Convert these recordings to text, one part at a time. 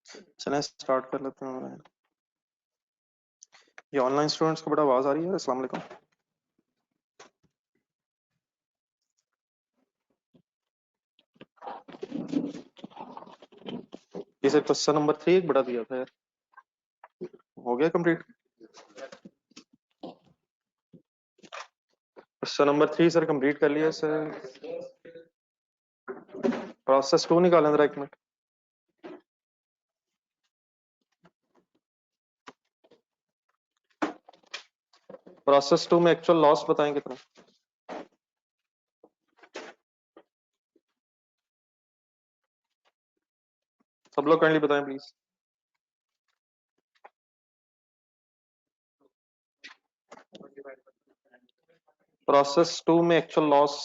चलें स्टार्ट कर लेते हैं। ये ऑनलाइन स्टूडेंट्स को बड़ा आवाज आ रही है। अस्सलाम वालेकुम। ये सर क्वेश्चन नंबर 3 एक बड़ा दिया था यार, हो गया complete? Question number 3 sir complete कर लिया सर। प्रोसेस 2 निकालें जरा, एक मिनट। प्रोसेस 2 में एक्चुअल लॉस बताएं कितना? सब लोग काइंडली बताएं प्लीज। प्रोसेस 2 में एक्चुअल लॉस,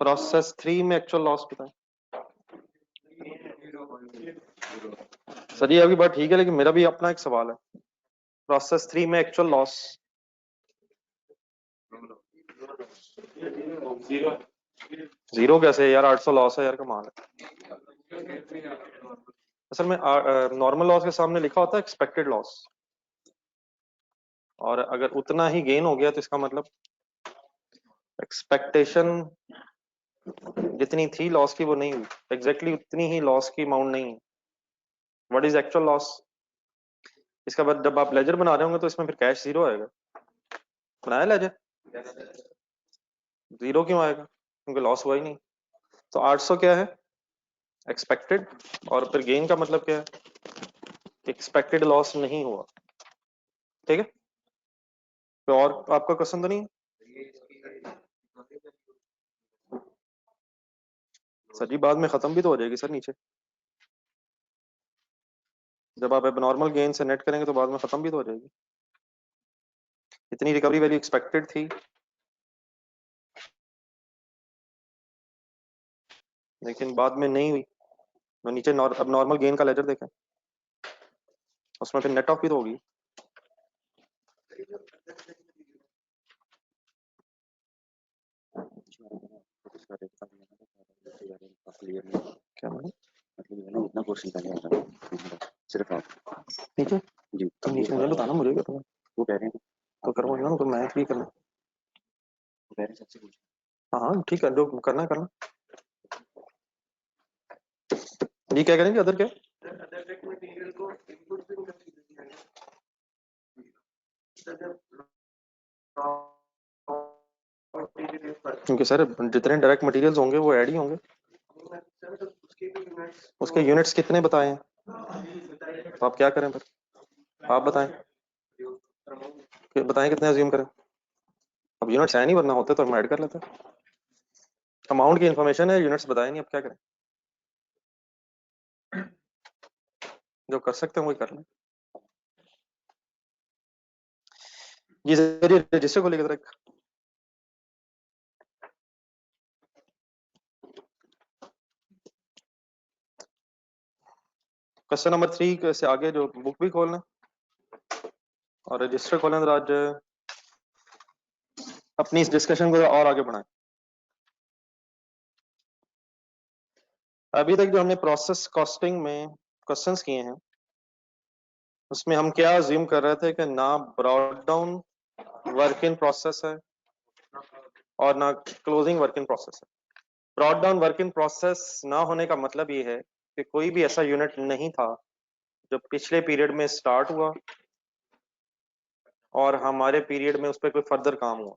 प्रोसेस 3 में एक्चुअल लॉस बताएं। सर ये अभी बात ठीक है, लेकिन मेरा भी अपना एक सवाल है। प्रोसेस 3 में एक्चुअल लॉस जीरो कैसे यार? 800 लॉस है यार, कमाल है। असल में नॉर्मल लॉस के सामने लिखा होता है एक्सपेक्टेड लॉस, और अगर उतना ही गेन हो गया तो इसका मतलब एक्सपेक्टेशन जितनी थी लॉस की वो नहीं हुई, एग्जैक्टली उतनी ही लॉस की अमाउंट नहीं है। What is actual loss? इसका बाद जब आप लेजर बना रहे होंगे तो इसमें फिर कैश जीरो आएगा। बनाया लेजर? जीरो क्यों आएगा? क्योंकि लॉस हुआ ही नहीं। तो 800 क्या है? एक्सपेक्टेड। और फिर गेन का मतलब क्या है? एक्सपेक्टेड लॉस नहीं हुआ। ठीक है, तो और आपका क्वेश्चन तो नहीं है? सर जी बाद में खत्म भी तो हो जाएगी सर नीचे, जब आप नॉर्मल गेन से नेट करेंगे तो बाद में खत्म भी तो हो जाएगी। इतनी रिकवरी वैल्यू एक्सपेक्टेड थी, लेकिन बाद में नहीं हुई। तो नीचे अब नॉर्मल गेन का लेजर देखें, उसमें फिर नेट ऑफ भी तो होगी। क्या मतलब? इतना क्वेश्चन पहले आता है सिर्फ आप नीचे जी, तो नीचे मुझे बताना, मुझे क्या पता। वो कह रहे हैं तो करो ना, तो मैं भी करना कह रहे हैं सबसे कुछ। हाँ हाँ ठीक है, जो करना है करना। ये क्या करेंगे अदर क्या? क्योंकि सर जितने डायरेक्ट मटेरियल्स होंगे वो ऐड ही होंगे। उसके यूनिट्स कितने बताए हैं? तो आप क्या करें फिर? आप बताएं कि बताएं कितने अज्यूम करें। अब यूनिट्स है नहीं, वरना होते तो हम ऐड कर लेते। अमाउंट की इन्फॉर्मेशन है, यूनिट्स बताए नहीं, अब क्या करें? जो कर सकते हैं वही कर लें। ये जरिए रजिस्टर को लेकर क्वेश्चन नंबर 3 से आगे जो बुक भी खोलना और रजिस्टर खोलें तो आज अपनी इस डिस्कशन को और आगे बढ़ाएं। अभी तक जो हमने प्रोसेस कॉस्टिंग में क्वेश्चंस किए हैं, उसमें हम क्या अज्यूम कर रहे थे कि ना brought down work in process है और ना क्लोजिंग वर्क इन प्रोसेस है। Brought down work in process ना होने का मतलब ये है कि कोई भी ऐसा यूनिट नहीं था जो पिछले पीरियड में स्टार्ट हुआ और हमारे पीरियड में उस पर कोई फर्दर काम हुआ।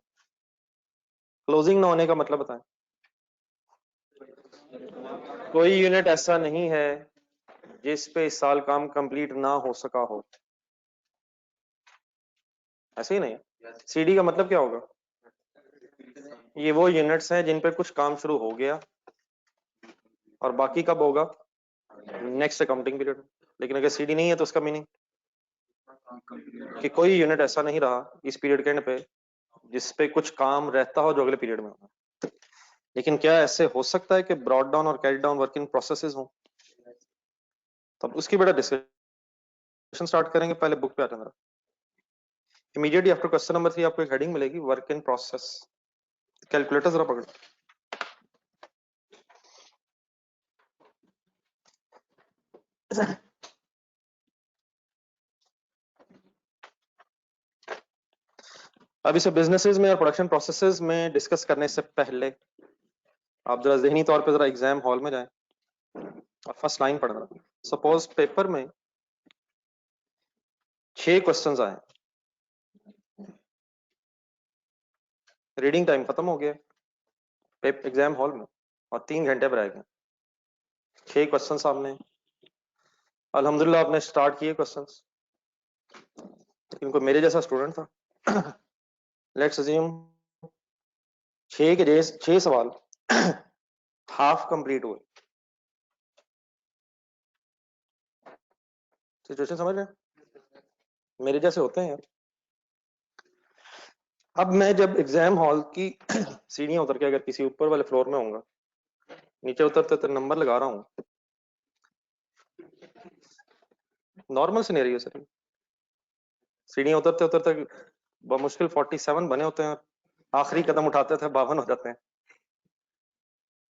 क्लोजिंग ना होने का मतलब बताएं। कोई यूनिट ऐसा नहीं है जिस पे इस साल काम कंप्लीट ना हो सका हो, ऐसे ही नहीं। सीडी का मतलब क्या होगा? ये वो यूनिट्स हैं जिन पे कुछ काम शुरू हो गया और बाकी कब होगा? Next accounting period. लेकिन अगर सीडी नहीं है तो उसका मीनिंग कि कोई यूनिट ऐसा नहीं रहा इस पीरियड के एंड पे जिस पे कुछ काम रहता हो जो अगले पीरियड में होगा। लेकिन क्या ऐसे हो सकता है कि ब्रॉड डाउन और कैरी डाउन वर्किंग प्रोसेसेस हो? तब उसकी बड़ा डिस्कशन स्टार्ट करेंगे। पहले बुक पे आ जाना। इमीडिएटली आफ्टर क्वेश्चन नंबर 3 आपको एक हेडिंग मिलेगी, वर्क इन प्रोसेस। कैलकुलेटर जरा पकड़ो। अब इसे बिजनेसेस में और प्रोडक्शन प्रोसेसेस में डिस्कस करने से पहले आप जरा ज़हनी तौर पे जरा एग्जाम हॉल में जाएं और फर्स्ट लाइन पढ़ना। सपोज पेपर में 6 क्वेश्चंस आए, रीडिंग टाइम खत्म हो गया एग्जाम हॉल में और 3 घंटे पर आएंगे। 6 क्वेश्चन सामने, अल्हम्दुलिल्लाह आपने स्टार्ट किए क्वेश्चंस, लेकिन कोई मेरे जैसा स्टूडेंट था, लेट्स अज्यूम 6 सवाल हाफ कंप्लीट हुए। सिचुएशन समझ रहे हैं? मेरे जैसे होते हैं यार। अब मैं जब एग्जाम हॉल की सीढ़ियां उतर के अगर किसी ऊपर वाले फ्लोर में होऊंगा, नीचे उतरते तो नंबर लगा रहा हूँ, नॉर्मल सिनेरियो सर। सीढ़ियां उतरते उतरते बमुश्किल 47 बने होते हैं, आखिरी कदम उठाते थे 52 हो जाते हैं।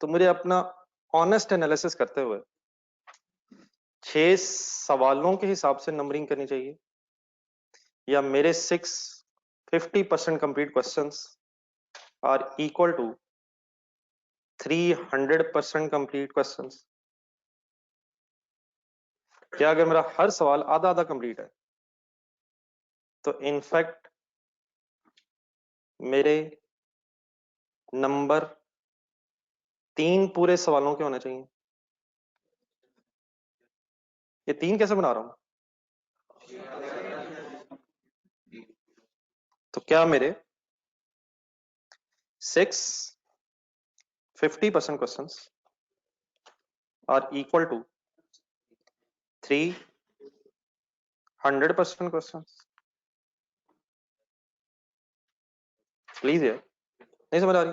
तो मुझे अपना ऑनेस्ट एनालिसिस करते हुए 6 सवालों के हिसाब से नंबरिंग करनी चाहिए, या मेरे 50% complete questions are equal to 300% complete questions. क्या अगर मेरा हर सवाल आधा आधा कंप्लीट है तो इनफैक्ट मेरे नंबर 3 पूरे सवालों के होने चाहिए। ये 3 कैसे बना रहा हूं? तो क्या मेरे 50% questions are equal to 300% questions? Please यार, नहीं समझ आ रही?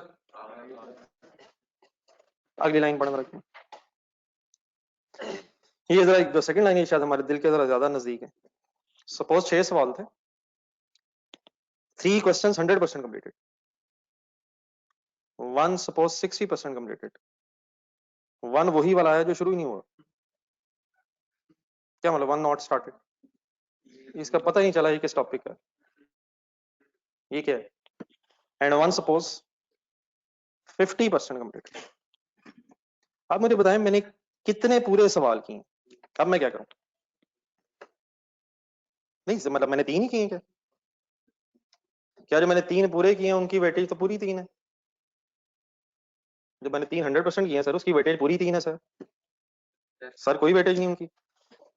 अगली लाइन पढ़ना रखिए। ये जरा जो सेकंड लाइन है शायद हमारे दिल के जरा ज्यादा नजदीक है। सपोज 6 सवाल थे, 3 क्वेश्चंस 100% कंप्लीटेड, 1 सपोज 60% कंप्लीटेड, 1 वही वाला है जो शुरू ही नहीं हुआ। क्या मतलब 1 नॉट स्टार्टेड? इसका पता ही नहीं चला ये किस टॉपिक का है, ये क्या है? And 1 suppose 50% completed. आप मुझे बताएं मैंने कितने पूरे सवाल किए? अब मैं क्या करूं? नहीं मतलब मैंने 3 ही किए क्या? क्या जो मैंने 3 पूरे किए हैं उनकी वेटेज तो पूरी 3 है? जो मैंने 3 100% किए हैं सर उसकी वेटेज पूरी 3 है सर। सर कोई वेटेज नहीं उनकी।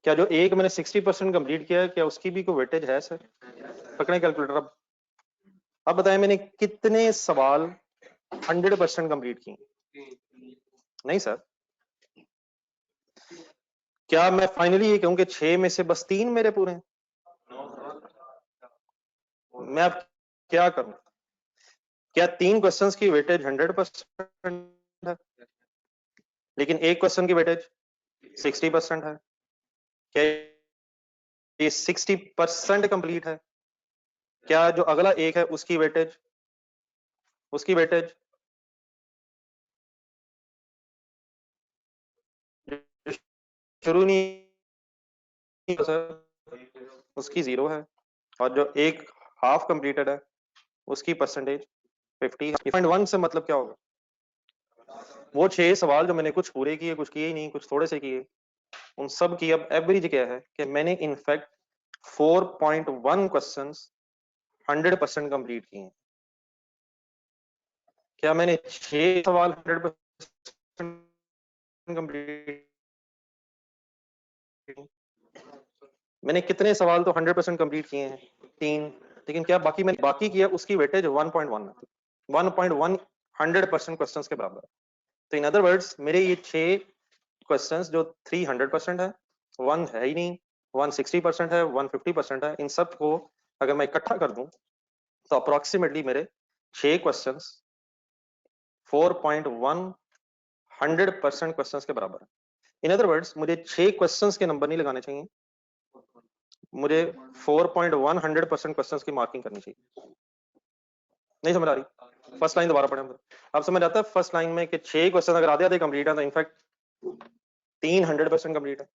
क्या जो एक मैंने 60% कंप्लीट किया है क्या उसकी भी कोई वेटेज है सर? पकड़े कैलकुलेटर। अब बताएं मैंने कितने सवाल 100% कंप्लीट किए? नहीं सर। क्या मैं फाइनली ये कहूं कि 6 में से बस 3 मेरे पूरे हैं? मैं अब क्या करूं? क्या 3 क्वेश्चंस की वेटेज 100% है लेकिन एक क्वेश्चन की वेटेज 60% है? क्या ये 60% कंप्लीट है? क्या जो अगला एक है उसकी वेटेज शुरू नहीं सर उसकी 0 है, और जो एक हाफ कंप्लीटेड है उसकी परसेंटेज 50.1 से मतलब क्या होगा? वो 6 सवाल जो मैंने कुछ पूरे किए कुछ किए ही नहीं कुछ थोड़े से किए, उन सब की अब एवरेज क्या है कि मैंने इनफैक्ट 4.1 क्वेश्चंस 100% कंप्लीट किए हैं। क्या मैंने 6 सवाल 100% कंप्लीट? मैंने कितने सवाल तो 100% कंप्लीट किए हैं? 3। लेकिन क्या बाकी मैंने बाकी किया उसकी वेटेज 1.1 है, 1.1 100% क्वेश्चंस के बराबर। तो इन अदर वर्ड्स मेरे ये 6 क्वेश्चंस जो 300% है, 1 है ही नहीं, 160% है, 150% है, इन सब को अगर मैं इकट्ठा कर दूं तो अप्रोक्सीमेटली मेरे 6 क्वेश्चंस 4.1 100% क्वेश्चंस के बराबर है। इन अदर वर्ड्स मुझे 6 क्वेश्चंस के नंबर नहीं लगाने चाहिए, मुझे 4.1 100% क्वेश्चंस की मार्किंग करनी चाहिए। नहीं समझ आ रही? फर्स्ट लाइन दोबारा पढ़ें। अब समझ आता है फर्स्ट लाइन में कि 6 क्वेश्चन अगर आधे आधे कंप्लीट है तो इनफैक्ट 3 100% कंप्लीट है।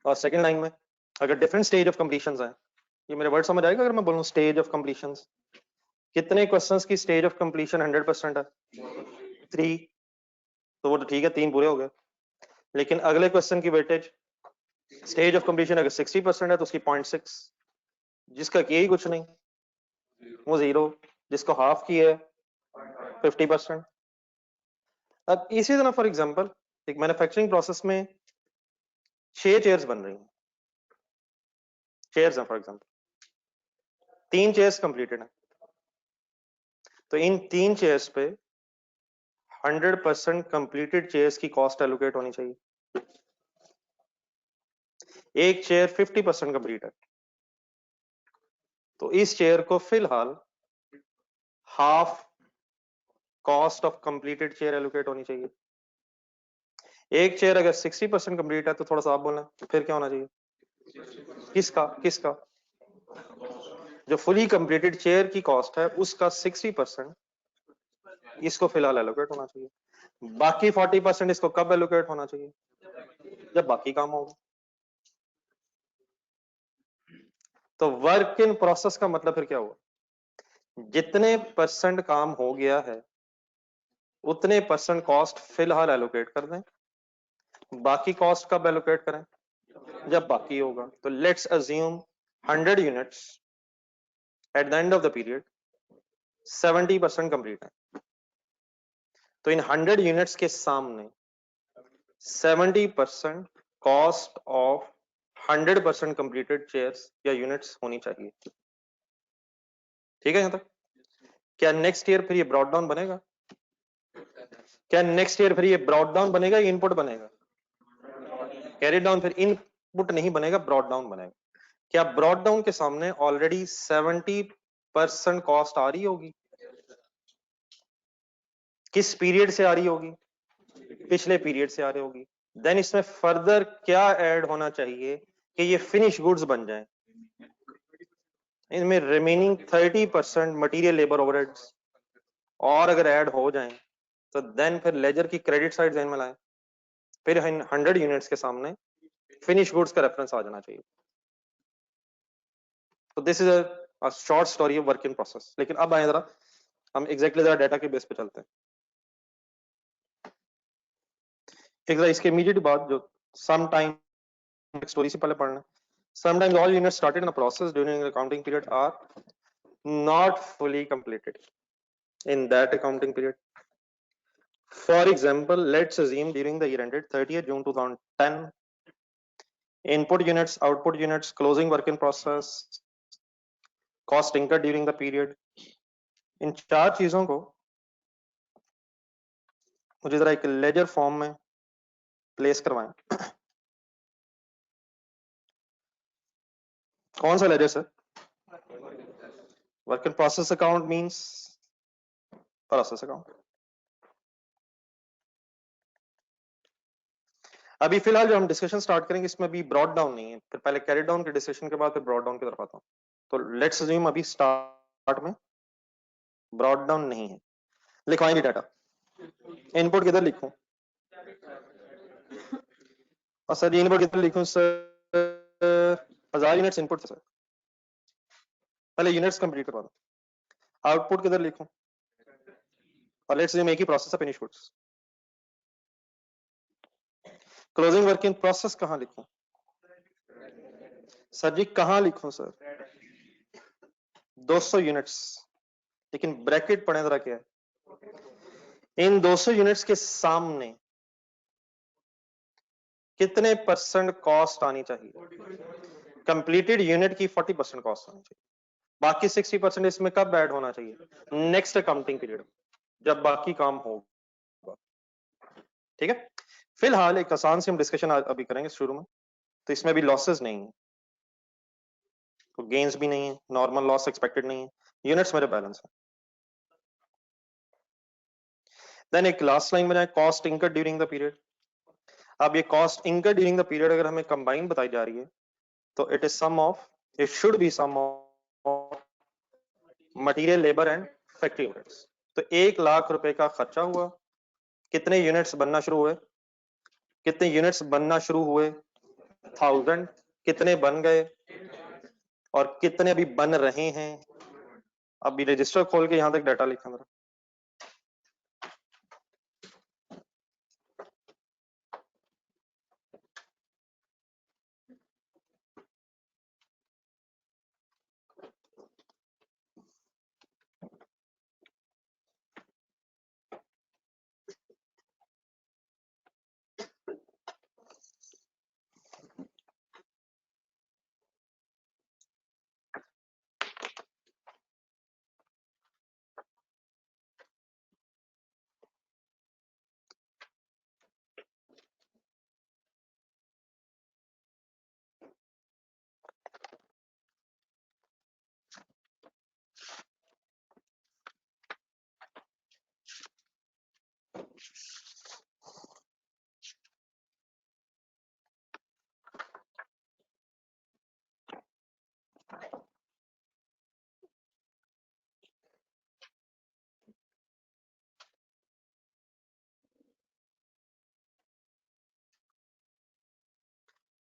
और सेकंड लाइन में अगर डिफरेंट स्टेज ऑफ कंप्लीशन है, ये मेरे वर्ड समझ आएगा अगर मैं बोलूं स्टेज ऑफ कंप्लीशन, कितने क्वेश्चंस की स्टेज ऑफ कंप्लीशन 100% है? 3, तो वो तो ठीक है, 3 पूरे हो गए। लेकिन अगले क्वेश्चन की वेटेज स्टेज ऑफ कंप्लीशन अगर 60% है तो उसकी 0.6, जिसका किया ही कुछ नहीं वो 0, जिसको हाफ की है 50%। अब इसी तरह फॉर एग्जांपल एक मैन्युफैक्चरिंग प्रोसेस में 6 चेयर्स बन रही हैं, चेयर्स हैं फॉर एग्जांपल, 3 चेयर्स कंप्लीटेड हैं, तो इन 3 चेयर्स पे 100% कंप्लीटेड चेयर्स की कॉस्ट एलोकेट होनी चाहिए। एक चेयर 50% कंप्लीट है, तो इस चेयर को फिलहाल half cost of completed chair allocate होनी चाहिए। एक चेयर अगर 60% कंप्लीट है तो थोड़ा सा आप बोलना फिर क्या होना चाहिए? किसका किसका? जो फुली कंप्लीटेड चेयर की कॉस्ट है उसका 60% इसको फिलहाल एलोकेट होना चाहिए। बाकी 40% इसको कब एलोकेट होना चाहिए? जब बाकी काम होगा। तो वर्क इन प्रोसेस का मतलब फिर क्या हुआ? जितने परसेंट काम हो गया है उतने परसेंट कॉस्ट फिलहाल एलोकेट कर दें, बाकी कॉस्ट कब एलोकेट करें? जब बाकी होगा। तो let's assume 100 units at the end of the period 70% complete है, तो इन 100 यूनिट्स के सामने 70% कॉस्ट ऑफ 100% कंप्लीटेड चेयर्स या यूनिट्स होनी चाहिए। ठीक है यहां तक? क्या नेक्स्ट ईयर फिर ये ब्रॉड डाउन बनेगा? क्या नेक्स्ट ईयर फिर ये ब्रॉड डाउन बनेगा या इनपुट बनेगा? Carry down. फिर इनपुट नहीं बनेगा, ब्रॉड डाउन बनेगा। क्या ब्रॉड डाउन के सामने ऑलरेडी 70% कॉस्ट आ रही होगी? किस पीरियड से आ रही होगी? पिछले पीरियड से आ रही होगी। देन इसमें फर्दर क्या ऐड होना चाहिए कि ये फिनिश गुड्स बन जाएं? इनमें रिमेनिंग 30% मटेरियल लेबर ओवरहेड्स और अगर ऐड हो जाएं तो देन फिर लेजर की क्रेडिट साइड ध्यान में लाएं, फिर 100 यूनिट्स के सामने फिनिश गुड्स का रेफरेंस आ जाना चाहिए। तो this is a short story of work in process. लेकिन अब आए जरा हम एग्जैक्टली जरा डाटा के बेस पे चलते हैं। एक जरा इसके इमीडिएट बाद जो सम टाइम स्टोरी से पहले पढ़ना, sometimes all units started in a process during the accounting period are not fully completed in that accounting period. For example, let's assume during the year ended 30th June 2010, input units, output units, closing work in process, cost incurred during the period, इन 4 चीजों को मुझे जरा एक laser form में place करवाएं। कौन सा ledger sir? Work in process account means process account. अभी फिलहाल जो हम डिस्कशन स्टार्ट करेंगे इसमें अभी ब्रॉड डाउन नहीं है, फिर पहले कैरी डाउन के डिस्कशन के बाद फिर ब्रॉड डाउन की तरफ आता हूं। तो लेट्स अज्यूम अभी स्टार्ट में ब्रॉड डाउन नहीं है। लिखवाएंगे डाटा, इनपुट किधर लिखूं? और सर इनपुट किधर लिखूं सर? 1000 यूनिट्स इनपुट सर, पहले यूनिट्स कंप्लीट करवा दो। आउटपुट किधर लिखूं? और लेट्स अज्यूम एक ही प्रोसेस है, finish goods. Closing work in process कहां लिखूं? सर जी कहां लिखूं सर? 200 यूनिट्स, लेकिन ब्रैकेट पढ़े जरा क्या है? इन 200 यूनिट्स के सामने कितने परसेंट कॉस्ट आनी चाहिए? कंप्लीटेड यूनिट की 40% कॉस्ट आनी चाहिए, बाकी 60% इसमें कब ऐड होना चाहिए? नेक्स्ट अकाउंटिंग पीरियड, जब बाकी काम होगा। ठीक है, फिलहाल एक आसान से हम डिस्कशन अभी करेंगे शुरू में। तो इसमें भी लॉसेस नहीं है, तो गेन्स भी नहीं है, नॉर्मल लॉस एक्सपेक्टेड नहीं है, यूनिट्स मेरे बैलेंस है। देन एक लास्ट लाइन में जाए, cost incurred during the period. अब ये cost incurred during the period अगर हमें कंबाइन बताई जा रही है तो it is sum of, it should be sum of material labour and factory units. तो 1 लाख रुपए का खर्चा हुआ, कितने यूनिट्स बनना शुरू हुए? कितने यूनिट्स बनना शुरू हुए? 1000 कितने बन गए और कितने अभी बन रहे हैं। अभी रजिस्टर खोल के यहां तक डाटा लिखा मेरा।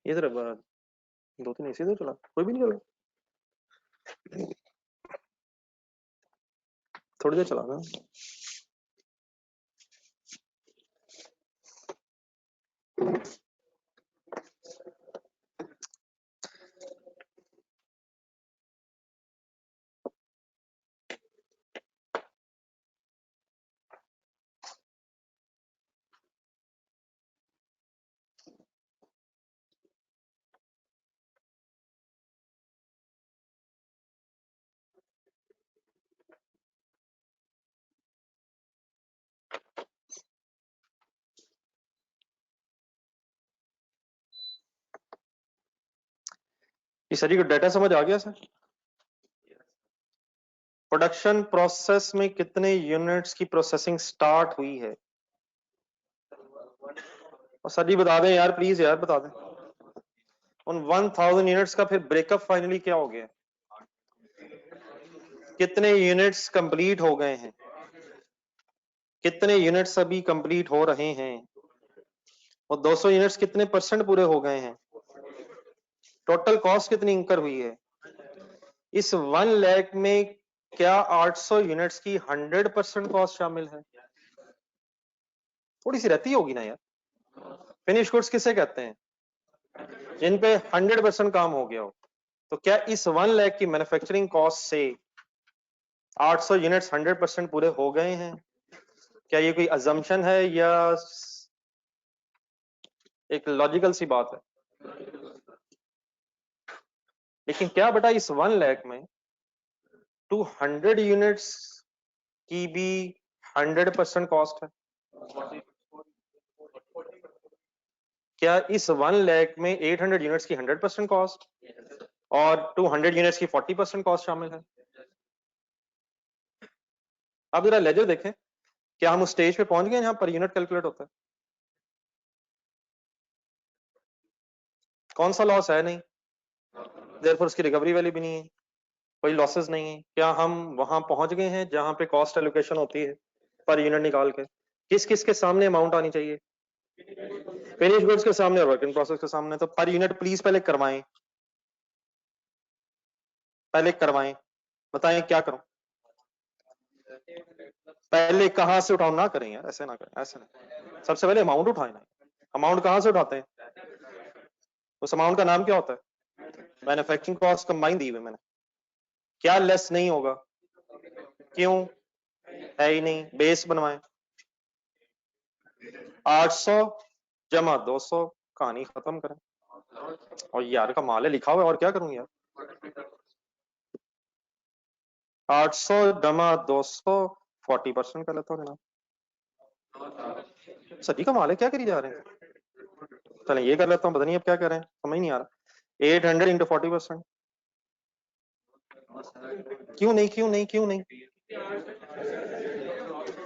इधर 2-3 ऐसे तो चला, कोई भी नहीं चला, थोड़ी देर चला ना। ये सर जी को डाटा समझ आ गया सर। प्रोडक्शन प्रोसेस में कितने यूनिट्स की प्रोसेसिंग स्टार्ट हुई है। और सर जी बता दें यार, प्लीज यार बता दें। उन 1000 यूनिट्स का फिर ब्रेकअप फाइनली क्या हो गया, कितने यूनिट्स कंप्लीट हो गए हैं, कितने यूनिट्स अभी कंप्लीट हो रहे हैं, और 200 यूनिट्स कितने परसेंट पूरे हो गए हैं, टोटल कॉस्ट कितनी इंकर हुई है। इस 1 लाख में क्या 800 यूनिट्स की 100% कॉस्ट शामिल है। थोड़ी सी रहती होगी ना यार। फिनिश गुड्स किसे कहते हैं, जिन पे 100% काम हो गया हो। तो क्या इस 1 लाख की मैन्युफैक्चरिंग कॉस्ट से 800 यूनिट्स 100% पूरे हो गए हैं। क्या ये कोई अजम्पशन है या एक लॉजिकल सी बात है। लेकिन क्या बेटा इस 1 लाख में 200 यूनिट्स की भी 100% कॉस्ट है। क्या इस 1 लाख में 800 यूनिट्स की 100% कॉस्ट और 200 यूनिट्स की 40% कॉस्ट शामिल है। आप जरा लेजर देखें, क्या हम उस स्टेज पे पहुंच गए जहां पर यूनिट कैलकुलेट होता है। कौन सा लॉस है, नहीं, देयरफॉर उसकी रिकवरी वैल्यू भी नहीं है, कोई लॉसेस नहीं है। क्या हम वहां पहुंच गए हैं जहां पे कॉस्ट एलोकेशन होती है पर यूनिट निकाल के, किस किस के सामने अमाउंट आनी चाहिए, फिनिश गुड्स के सामने और वर्क इन प्रोसेस के सामने। तो पर यूनिट प्लीज पहले करवाएं, पहले करवाएं, बताएं क्या करूं, पहले कहां से उठाऊं। ना करें यार, ऐसे ना करें, ऐसे ना, सबसे पहले अमाउंट उठाएं ना। अमाउंट कहां से उठाते हैं, उस अमाउंट का नाम क्या होता है, मैन्युफैक्चरिंग कॉस्ट कंबाइन दी हुई मैंने। क्या लेस नहीं होगा, क्यों, है ही नहीं, बेस बनवाएं। 800 जमा 200, कहानी खत्म करें। और यार का माल है लिखा हुआ है, और क्या करूं यार। 800 जमा 200, 40% कर लेता हूँ जनाब। सभी का माल है, क्या करी जा रहे हैं। चलें ये कर लेता हूँ, पता नहीं अब क्या करें, समझ नहीं आ रहा। 800 इंटू 40%, क्यों नहीं, क्यों नहीं, क्यों नहीं।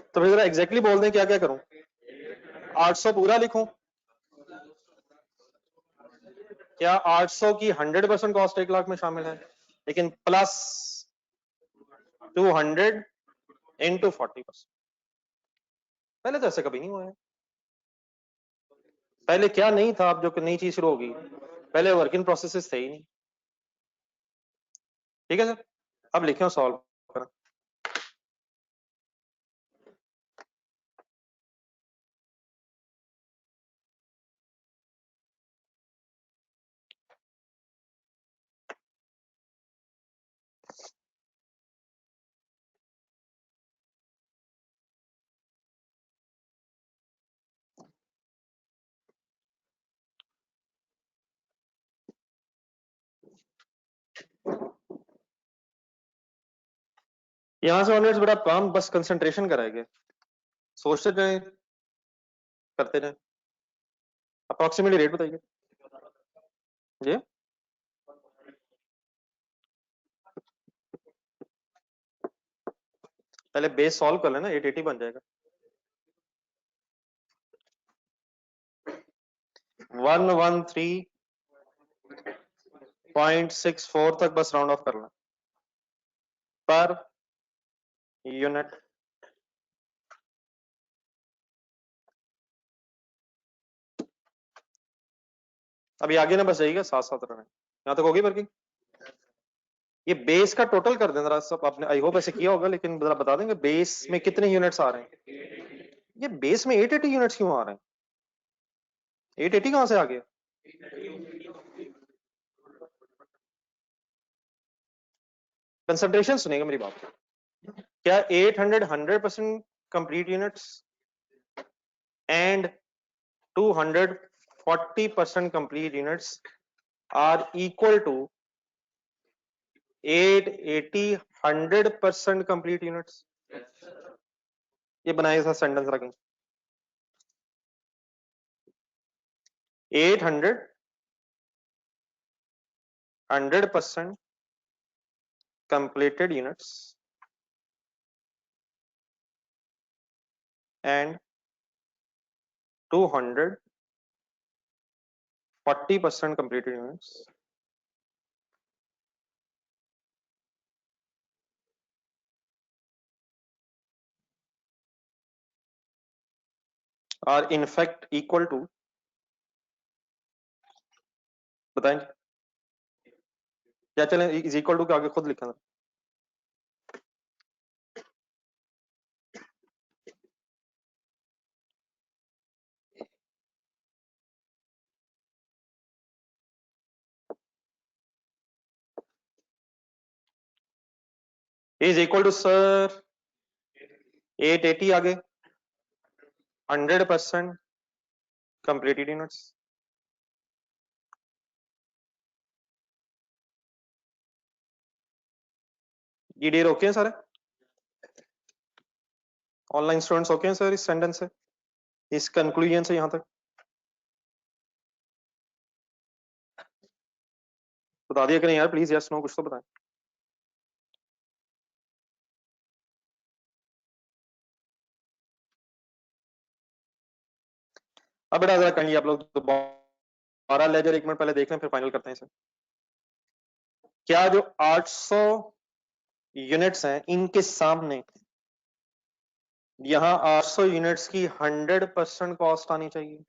तो फिर जरा एग्जैक्टली बोल दें क्या क्या करूं। 800 पूरा लिखूं, क्या 800 की 100% कॉस्ट 1 लाख में शामिल है, लेकिन प्लस 200 इंटू 40%। पहले तो ऐसे कभी नहीं हुआ है। पहले क्या नहीं था, अब जो नई चीज शुरू होगी, पहले वर्क इन प्रोसेसेस थे ही नहीं। ठीक है सर, अब लिखे सॉल्व करें। यहां से ऑनवर्ड्स बड़ा काम बस कंसंट्रेशन कराएंगे, सोचते जाए, करते जाए। अप्रोक्सीमेटली रेट बताइए जी। पहले बेस सॉल्व कर लेना, 880 बन जाएगा। 113.64 तक बस राउंड ऑफ करना पर यूनिट। अभी आगे ना बस जाइएगा, साथ साथ रहना, यहां तक होगी वर्किंग। ये बेस का टोटल कर दें जरा सब आपने, आई होप ऐसे किया होगा, लेकिन जरा बता देंगे बेस में कितने यूनिट्स आ रहे हैं। ये बेस में 880 यूनिट्स क्यों आ रहे हैं? 880 कहां से आ गया? कंसंट्रेशन सुनेगा मेरी बात। क्या 800 100% complete units and 240% complete units are equal to 880 100% complete units? ये बनाए था सेंटेंस रखें। 800 100% completed units and 240% completed units are in fact equal to, बताएं क्या, चलें इज इक्वल टू के आगे खुद लिखना, इज इक्वल टू सर 880 आगे 100% completed units। ये डेर ओके हैं सारे ऑनलाइन स्टूडेंट्स, ओके हैं सर इस सेंटेंस से, इस कंक्लूजन से यहां तक बता दिया करें यार प्लीज, यस नो कुछ तो बताएं। अब बेटा जरा कहिए आप लोग दोबारा लेजर, एक मिनट पहले देख लें फिर फाइनल करते हैं इसे। क्या जो 800 यूनिट्स हैं इनके सामने यहां 800 यूनिट्स की 100% कॉस्ट आनी चाहिए,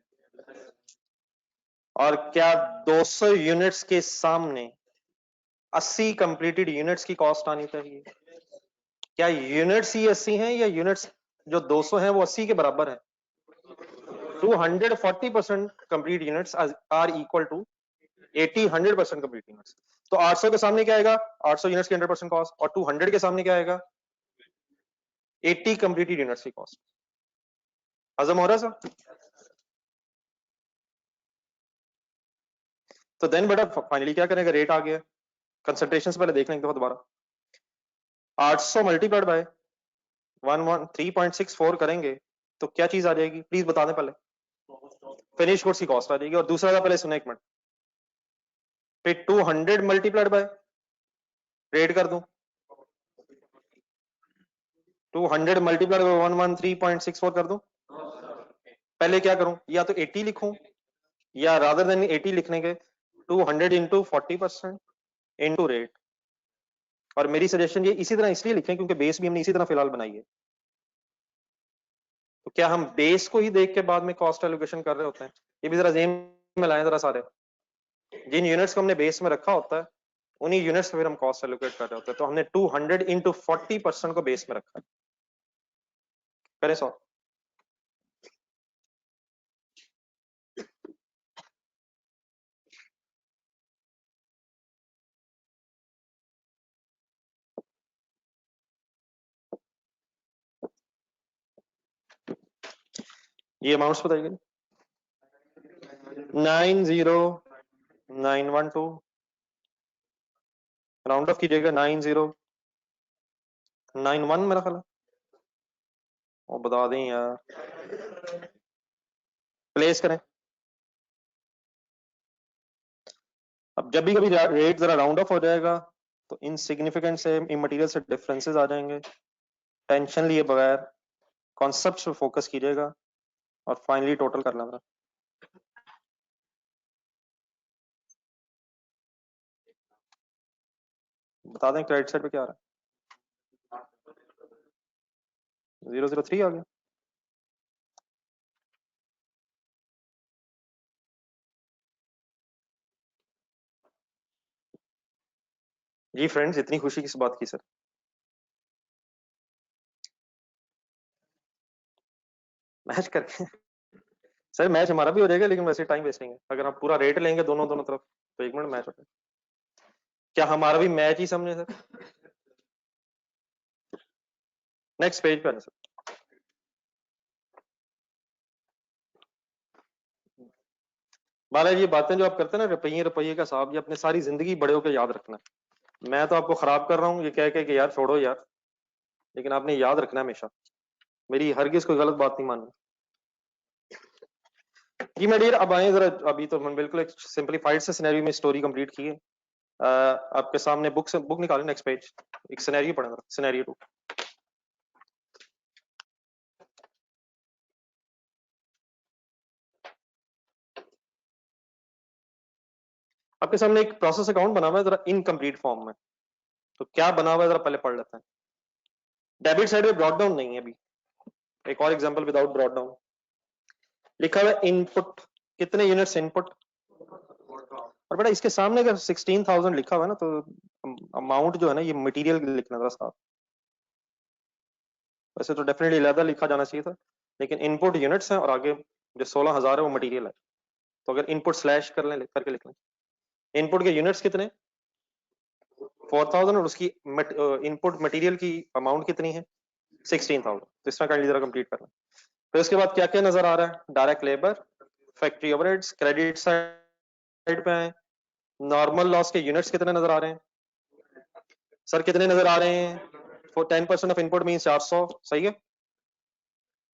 और क्या 200 यूनिट्स के सामने 80 कंप्लीटेड यूनिट्स की कॉस्ट आनी चाहिए? क्या यूनिट्स ही 80 हैं या यूनिट्स जो 200 हैं वो 80 के बराबर है? 240% complete units are equal to 80 100% complete units. तो 800 के सामने क्या आएगा? 800 यूनिट्स की 100% कॉस्ट, और 200 के सामने क्या आएगा? 80 कंप्लीटेड यूनिट्स की कॉस्ट। हजम हो रहा है सर? तो देन बेटा फाइनली क्या करेगा, रेट आ गया, कंसंट्रेशन से पहले देख लेंगे दोबारा। 800 मल्टीप्लाइड बाय 113.64 करेंगे तो क्या चीज आ जाएगी प्लीज बता दें पहले। फिनिश गुड्स की कॉस्ट आ जाएगी, और दूसरा था पहले सुने एक मिनट, फिर 200 मल्टीप्लाइड बाय, रेट कर दूं 200 मल्टीप्लाइड बाय 113.64 कर दूं। पहले क्या करूं, या तो 80 लिखूं, या रादर देन 80 लिखने के 200 इंटू 40% इंटू रेट। और मेरी सजेशन ये इसी तरह इसलिए लिखें क्योंकि बेस भी हमने इसी तरह फिलहाल बनाई है। तो क्या हम बेस को ही देख के बाद में कॉस्ट एलोकेशन कर रहे होते हैं? ये भी जरा जेन में लाएं जरा सारे। जिन यूनिट्स को हमने बेस में रखा होता है उन्हीं यूनिट्स पे फिर हम कॉस्ट एलोकेट कर रहे होते हैं। तो हमने 200 इंटू 40% को बेस में रखा है। करें सॉल्व। ये अमाउंट्स बताइए। 90912 राउंड ऑफ कीजिएगा। 9091 मेरा ख्याल है। वो बता दें यार, प्लेस करें। अब जब भी कभी रेट जरा राउंड ऑफ हो जाएगा तो इनसिग्निफिकेंट से इमटेरियल से डिफरेंसेस आ जाएंगे। टेंशन लिए बगैर कॉन्सेप्ट पे फोकस कीजिएगा और फाइनली टोटल करना मेरा। बता दें क्रेडिट साइड पे क्या आ रहा है। 003 आ गया। जी फ्रेंड्स, इतनी खुशी किस बात की सर? मैच करके सर मैच हमारा भी हो जाएगा, लेकिन वैसे टाइम वेस्ट नहीं है। अगर आप पूरा रेट लेंगे दोनों दोनों तरफ तो 1 मिनट मैच हो जाएगा। क्या हमारा भी मैच ही समझे सर? नेक्स्ट पेज पे आना सर। बालाजी, ये बातें जो आप करते हैं ना, रुपये रुपये का साहब, ये अपने सारी जिंदगी बड़े होकर याद रखना। मैं तो आपको खराब कर रहा हूँ ये कह के कि यार छोड़ो यार, लेकिन आपने याद रखना है हमेशा। मेरी हरगिज कोई गलत बात नहीं माननी जी। मैं डियर अब आए जरा, अभी तो मैं बिल्कुल एक सिंपलीफाइड से सिनेरियो में स्टोरी कंप्लीट की है। आपके सामने बुक निकालें, नेक्स्ट पेज। एक सिनेरियो पढ़ा, सिनेरियो 2। आपके सामने एक प्रोसेस अकाउंट बना हुआ है जरा इनकम्प्लीट फॉर्म में। तो क्या बना हुआ है जरा पहले पढ़ लेते हैं। डेबिट साइड में ब्रॉट डाउन नहीं है अभी। एक और एग्जांपल विदाउट ब्रॉट डाउन। लिखा हुआ है इनपुट, कितने यूनिट्स इनपुट। और बेटा इसके सामने अगर 16,000 लिखा हुआ है ना, तो अमाउंट जो है ना, ये मटेरियल लिखना जरा साफ। वैसे तो डेफिनेटली अलग लिखा जाना चाहिए था, लेकिन इनपुट यूनिट्स हैं और आगे जो 16,000 है वो मटेरियल है। तो अगर इनपुट स्लैश कर लें, करके लिख लें इनपुट के यूनिट्स कितने 4,000 और उसकी इनपुट मटेरियल की अमाउंट कितनी है 16,000। तो इसमें काइंडली जरा कंप्लीट करना। फिर उसके बाद क्या क्या नजर आ रहा है। Direct labour, factory overheads, credit side पे है। नॉर्मल लॉस के यूनिट्स कितने नजर आ रहे हैं सर? कितने नजर आ रहे हैं? फॉर 10% ऑफ इनपुट मीन 400, सही है।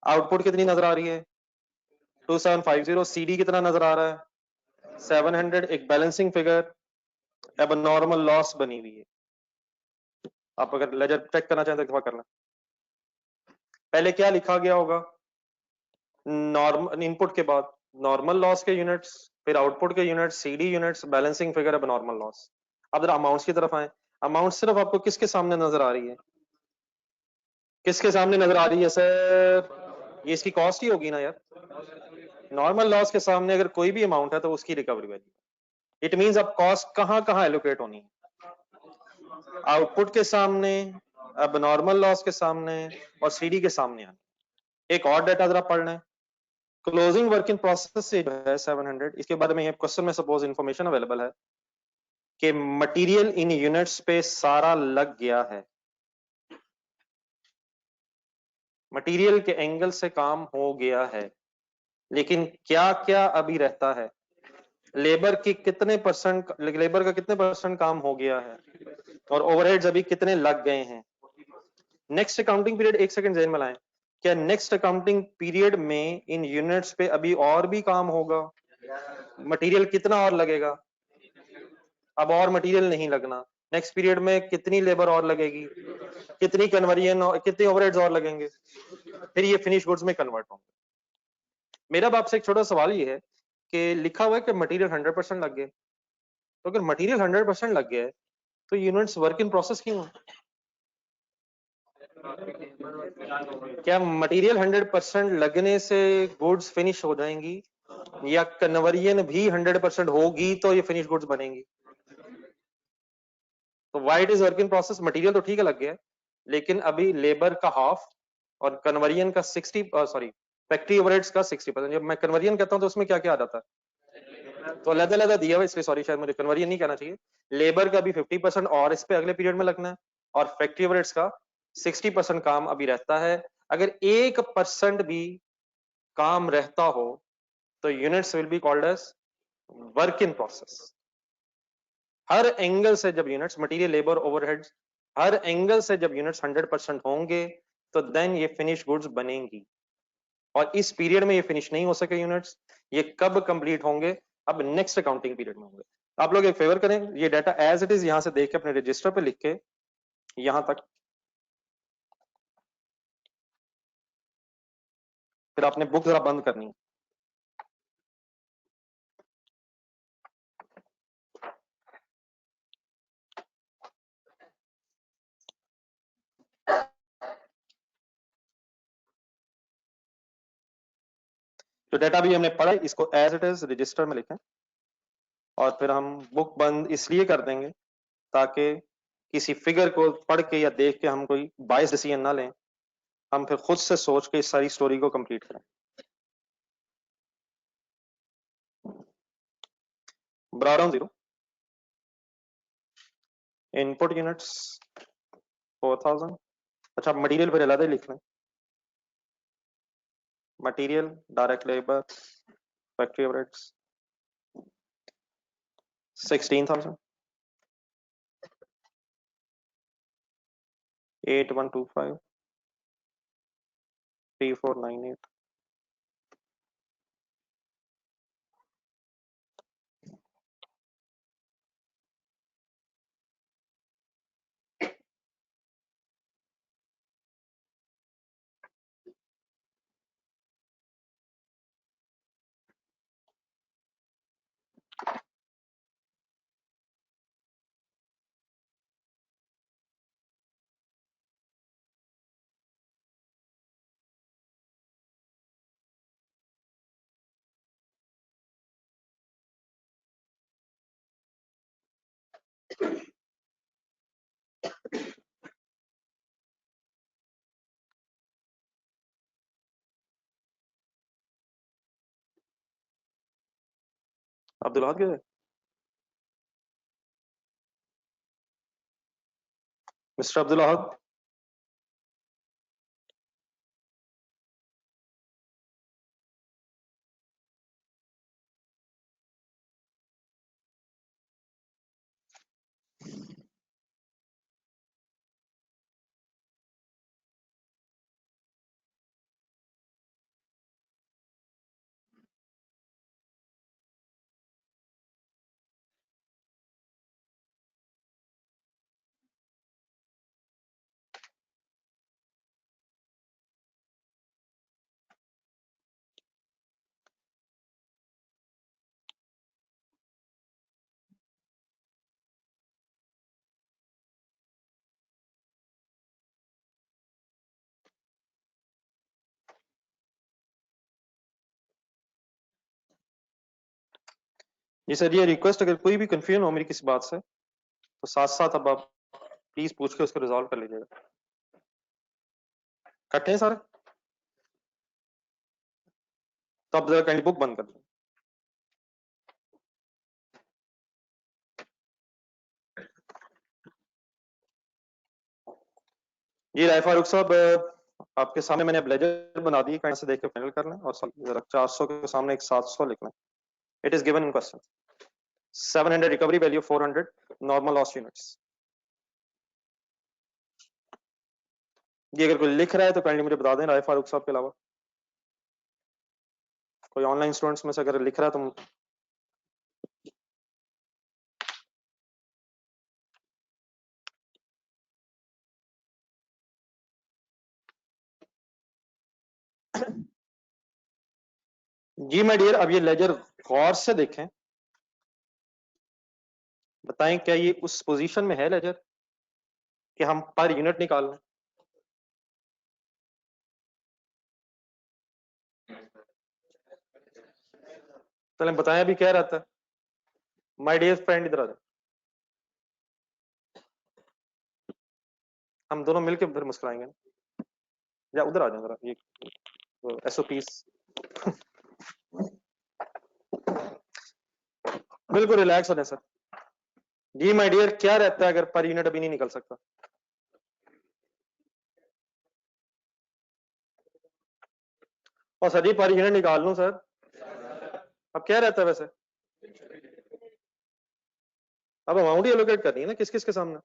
आउटपुट कितनी नजर आ रही है 2750। सीडी कितना नजर आ रहा है 700। एक बैलेंसिंग फिगर, अब नॉर्मल लॉस बनी हुई है। आप अगर लेजर चेक करना चाहें तो एक दफा करना। पहले क्या लिखा गया होगा नॉर्मल इनपुट के बाद नॉर्मल लॉस के यूनिट्स, फिर आउटपुट के units, CD units, balancing figure, अब नॉर्मल लॉस। अब जरा अमाउंट्स की तरफ आए। अमाउंट सिर्फ आपको किसके सामने नजर आ रही है? किसके सामने नजर आ रही है सर? ये इसकी कॉस्ट ही होगी ना यार। नॉर्मल लॉस के सामने अगर कोई भी अमाउंट है तो उसकी रिकवरी वैल्यू। इट मींस अब कॉस्ट कहां कहां एलोकेट होनी है? आउटपुट के सामने, अब नॉर्मल लॉस के सामने और सीडी के सामने आनी। एक और डाटा जरा पढ़ लें। क्लोजिंग वर्क इन प्रोसेस से जो है 700, इसके बारे में क्वेश्चन में सपोज इंफॉर्मेशन अवेलेबल है कि मटेरियल इन यूनिट्स पे सारा लग गया है। मटेरियल के एंगल से काम हो गया है, लेकिन क्या क्या अभी रहता है? लेबर की कितने परसेंट, लेबर का कितने परसेंट काम हो गया है और ओवरहेड्स अभी कितने लग गए हैं। नेक्स्ट अकाउंटिंग पीरियड, एक सेकंड ध्यान में लाएं, क्या नेक्स्ट अकाउंटिंग पीरियड में इन यूनिट्स पे अभी और भी काम होगा? मटेरियल कितना और लगेगा? अब और मटेरियल नहीं लगना। नेक्स्ट पीरियड में कितनी लेबर और लगेगी, कितनी कन्वर्जन और कितने ओवरहेड्स और लगेंगे, फिर ये फिनिश गुड्स में कन्वर्ट होंगे। मेरा आपसे एक छोटा सवाल ये है कि लिखा हुआ है कि मटेरियल 100% लग गए। तो अगर मटेरियल 100% लग गया है तो यूनिट्स वर्क इन प्रोसेस क्यों है? क्या मटेरियल 100% लगने से गुड्स फिनिश हो जाएंगी? या कन्वर्जन भी 100% होगी तो ये फिनिश गुड्स बनेंगी। तो white is work in process, material तो ठीक है लग गया है, लेकिन अभी लेबर का हाफ और कन्वर्जन का 60, सॉरी फैक्ट्री ओवरहेड्स का 60%। जब मैं कन्वर्जन कहता हूं तो उसमें क्या क्या आ जाता है, तो अलग-अलग दिया हुआ, इसलिए सॉरी, शायद मुझे कन्वर्जन नहीं कहना चाहिए। लेबर का भी 50% और इस पे अगले पीरियड में लगना है, और फैक्ट्री ओवरहेड्स का 60% काम अभी रहता है। अगर 1% भी काम रहता हो तो units will be called as work in process. हर एंगल से जब यूनिट्स, मटेरियल, लेबर, ओवरहेड्स, हर एंगल से जब यूनिट्स 100% होंगे तो देन ये फिनिश गुड्स बनेंगी। और इस पीरियड में ये फिनिश नहीं हो सके यूनिट्स, ये कब कंप्लीट होंगे, अब नेक्स्ट अकाउंटिंग पीरियड में होंगे। आप लोग एक फेवर करें, ये डाटा एज इट इज यहां से देख के अपने रजिस्टर पे लिख के यहां तक, फिर आपने बुक जरा बंद करनी है। तो डाटा भी हमने पढ़ा, इसको एज इट इज रजिस्टर में लिखें, और फिर हम बुक बंद इसलिए कर देंगे ताकि किसी फिगर को पढ़ के या देख के हम कोई बायस डिसीजन ना लें, हम फिर खुद से सोच के इस सारी स्टोरी को कंप्लीट करें। Brought down 0, input units 4000। अच्छा, मटेरियल फिर अलग ही लिख लें, material, direct labour, factory overheads 16,000, 8125, 3498। Abdul Ahad गए? मिस्टर अब्दुल अहद? जी सर, ये रिक्वेस्ट, अगर कोई भी कंफ्यूजन हो मेरी किसी बात से तो साथ साथ अब आप प्लीज पूछ के उसको रिजॉल्व कर लीजिएगा। इकट्ठे हैं सारे? तो आप जरा कहीं बुक बंद कर दें। जी राय फारूक साहब, आपके सामने मैंने अब लेजर बना दी, कहीं से देख के फाइनल कर लें, और जरा 400 के सामने एक 700 लिख लें। It is given in question. 700 recovery value, 400 normal loss units. ये अगर कोई लिख रहा है तो काइंडली मुझे बता दें, राय फारूक साहब के अलावा कोई ऑनलाइन स्टूडेंट्स में से अगर लिख रहा है तो। जी माय डियर, अब ये लेजर गौर से देखें, बताएं क्या ये उस पोजीशन में है लेजर कि हम पर यूनिट निकाल लें? चलें बताएं अभी क्या रहता है। माय डियर फ्रेंड इधर आ जाओ, हम दोनों मिलकर फिर मुस्कुराएंगे ना। या उधर आ जाओ जरा, ये एसओपीस। बिल्कुल रिलैक्स हो जाए सर। जी माय डियर, क्या रहता है अगर पर यूनिट अभी नहीं निकल सकता? और सर जी पर यूनिट निकाल लूं सर, अब क्या रहता है वैसे? अब अमाउंट ही एलोकेट करनी है ना, किस किस के सामने?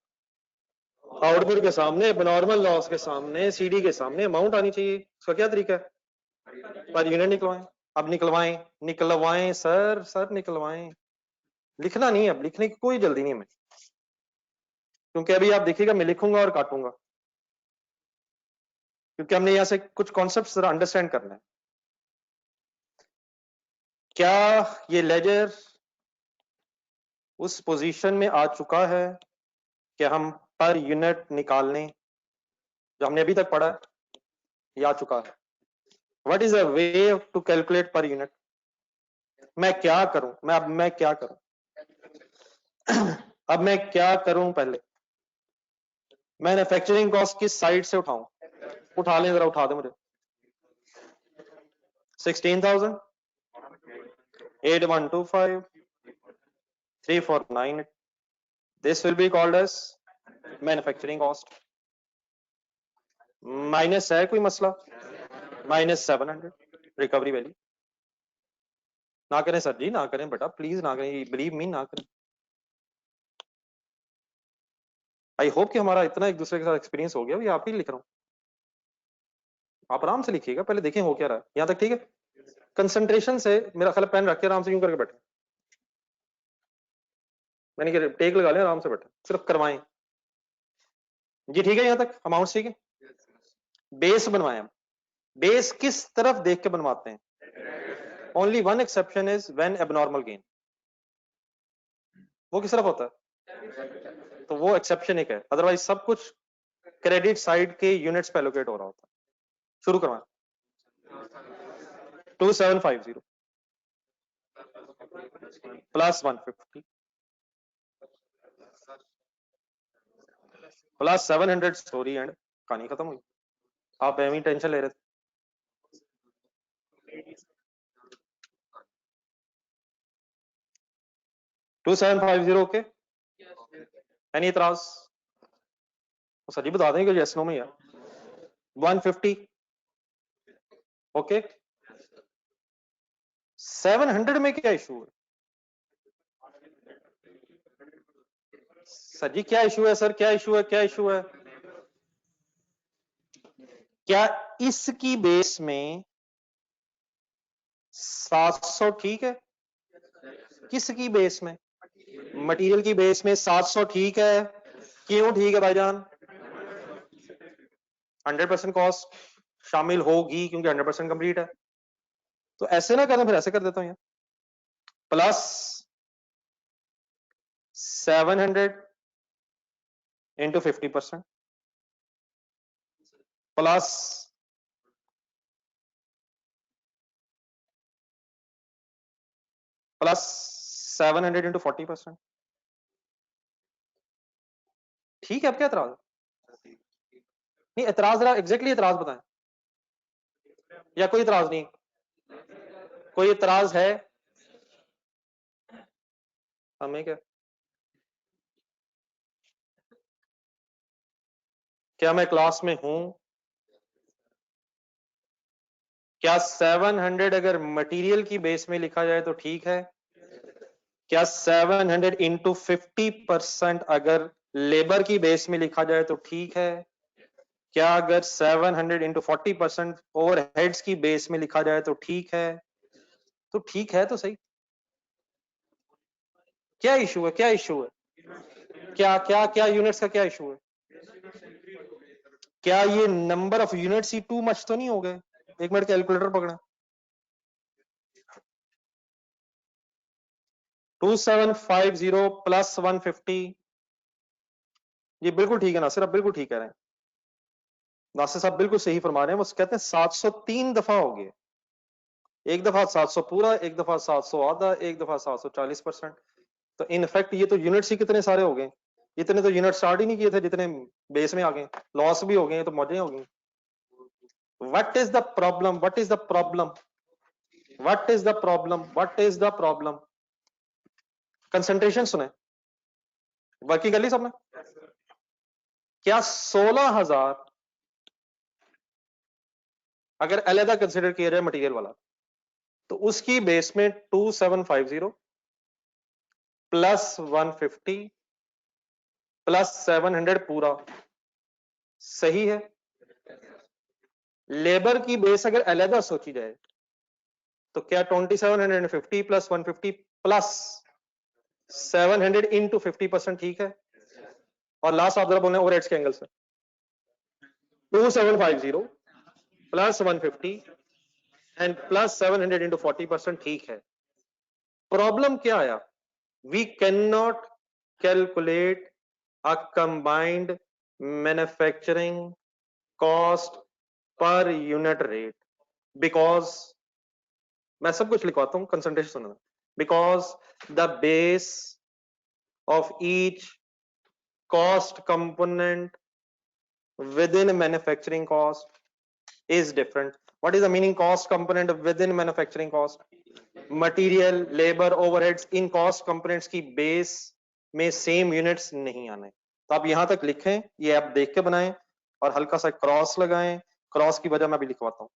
आउटपुट के सामने, नॉर्मल लॉस के सामने, सीडी के सामने अमाउंट आनी चाहिए। उसका क्या तरीका है? Per unit निकलवाएं। अब निकलवाएं, निकलवाएं सर, सर निकलवाएं। लिखना नहीं, अब लिखने की कोई जल्दी नहीं है, क्योंकि अभी आप देखिएगा मैं लिखूंगा और काटूंगा, क्योंकि हमने यहां से कुछ कॉन्सेप्ट जरा अंडरस्टैंड करना है। क्या ये लेजर उस पोजीशन में आ चुका है कि हम पर यूनिट निकालने, जो हमने अभी तक पढ़ा है, ये आ चुका है? What is a way to calculate per unit? मैं क्या करूं, मैं क्या करूं? अब मैं क्या करूं? पहले मैन्युफैक्चरिंग कॉस्ट किस साइड से उठाऊं? उठा लें जरा, उठा दे मुझे। 16,000, 8125, 349. This will be called as manufacturing cost. Minus है कोई मसला? -700 रिकवरी वैल्यू। ना करें सर जी, ना करें बेटा, प्लीज ना करें, बिलीव मी, ना करें। आई होप कि हमारा इतना एक दूसरे के साथ एक्सपीरियंस हो गया। ये आप ही लिख रहा हूँ, आप आराम से लिखिएगा, पहले देखें हो क्या रहा है यहाँ तक, ठीक है? कंसंट्रेशन से मेरा ख्याल, पेन रख के आराम से यूं करके बैठे, मैंने कि टेक लगा लिया, आराम से बैठे, सिर्फ करवाएं। जी ठीक है, यहाँ तक अमाउंट ठीक है। बेस बनवाएं हम। बेस किस तरफ देख के बनवाते हैं? Only one exception is when abnormal gain. वो किस तरफ होता है? तो वो एक्सेप्शन एक है, अदरवाइज सब कुछ क्रेडिट साइड के यूनिट्स पे एलोकेट हो रहा होता है। शुरू करवाएं। 2750 प्लस 150 प्लस 700। सॉरी, एंड कहानी खत्म हुई। आप एवं टेंशन ले रहे थे। 2750 ओके? एनी इतराज? सर जी बता दें कि यस नो में यार। 150 ओके। 700 में क्या इशू है? सर जी क्या इशू है? सर क्या इशू है? क्या इशू है? क्या इसकी बेस में 700 ठीक है? किसकी बेस में? मटेरियल की बेस में 700 ठीक है? क्यों ठीक है भाईजान? 100% कॉस्ट शामिल होगी, क्योंकि 100% कंप्लीट है। तो ऐसे ना करें, फिर ऐसे कर देता हूं, plus 700 into 50% plus plus 700 into 40%। ठीक है, अब क्या एतराज है? नहीं, एतराज जरा एग्जैक्टली एतराज बताएं, या कोई एतराज नहीं? कोई एतराज है? हमें क्या, क्या मैं क्लास में हूं? क्या 700 अगर मटेरियल की बेस में लिखा जाए तो ठीक है? क्या 700 इंटू 50% अगर लेबर की बेस में लिखा जाए तो ठीक है? क्या अगर 700 इंटू 40% ओवर हेड्स की बेस में लिखा जाए तो ठीक है? तो ठीक है तो सही। क्या इशू है? क्या इशू है? क्या क्या क्या यूनिट्स का क्या इशू है? क्या ये number of units he too much तो नहीं हो गए? एक मिनट कैलकुलेटर पकड़ा। 2750 प्लस 150। ये बिल्कुल ठीक है नासिर, आप बिल्कुल ठीक कह रहे हैं। नासिर साहब बिल्कुल सही फरमा रहे हैं। वो कहते हैं 703 दफा हो गए। एक दफा 700 पूरा, एक दफा 700 आधा, एक दफा 740%। तो इनफैक्ट ये तो यूनिट्स ही कितने सारे हो गए, इतने तो यूनिट स्टार्ट ही नहीं किए थे जितने बेस में आ गए, लॉस भी हो गए, तो मौजें हो गई। What is the problem, what is the problem, what is the problem, what is the problem? Concentration सुने, वर्किंग कर ली सबने? क्या 16,000 अगर अलहदा कंसिडर किया जाए मटेरियल वाला, तो उसकी बेस में 2750 प्लस 150 प्लस 700 पूरा सही है। लेबर की बेस अगर अलहदा सोची जाए तो क्या 2750 प्लस 150 प्लस 700 इंटू 50% ठीक है? और लास्ट आप जरा बोलना ओवरहेड्स के एंगल से, 2750 प्लस 150 एंड प्लस 700 इंटू 40% ठीक है। प्रॉब्लम क्या आया? We can not calculate a combined manufacturing cost per unit rate because, मैं सब कुछ लिखवाता हूं, कंसंट्रेशन सुनना, because the base of each cost component within manufacturing cost is different. What is the meaning cost component within manufacturing cost? Material, labor, overheads, in cost components की base में same units नहीं आने। तो आप यहां तक लिखें, ये आप देख के बनाएं और हल्का सा क्रॉस लगाएं, क्रॉस की वजह मैं भी लिखवाता हूं।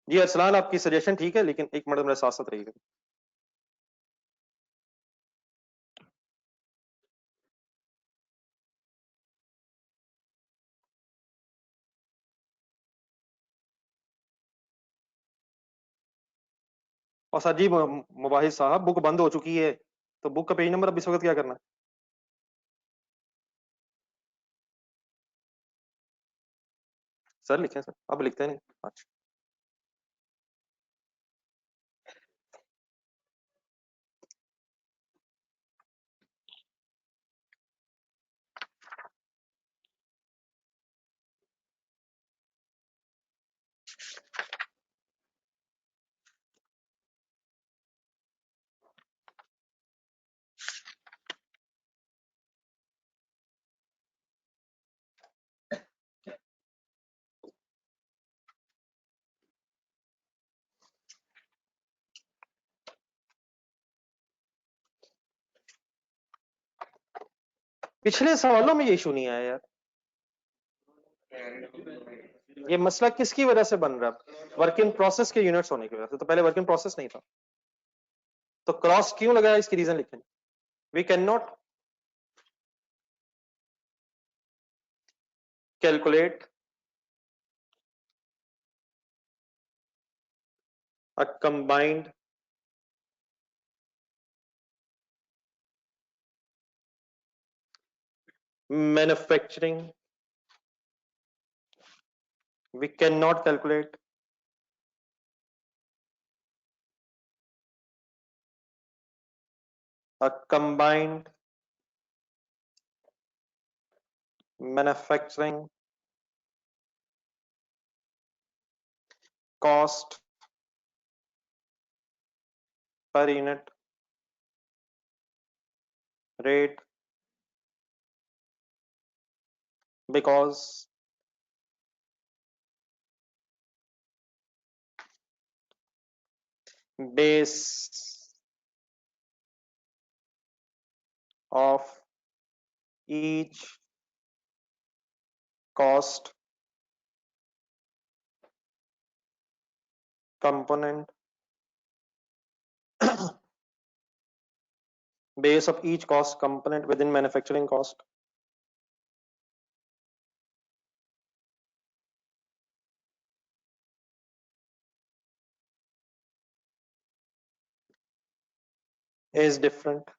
जी अरसलान, आपकी सजेशन ठीक है, लेकिन एक मिनट मेरे साथ साथ रहिएगा। और सर जी मुबाहिद साहब, बुक बंद हो चुकी है, तो बुक का पेज नंबर अब इस वक्त क्या करना है? सर लिखें सर, अब लिखते नहीं। अच्छा, पिछले सवालों में ये इशू नहीं आया यार, ये मसला किसकी वजह से बन रहा है? वर्क इन प्रोसेस के यूनिट्स होने की वजह से। तो पहले वर्क इन प्रोसेस नहीं था, तो क्रॉस क्यों लगाया, इसकी रीजन लिखें। We can not calculate a combined manufacturing, we can not calculate a combined manufacturing cost per unit rate because base of each cost component base of each cost component within manufacturing cost is different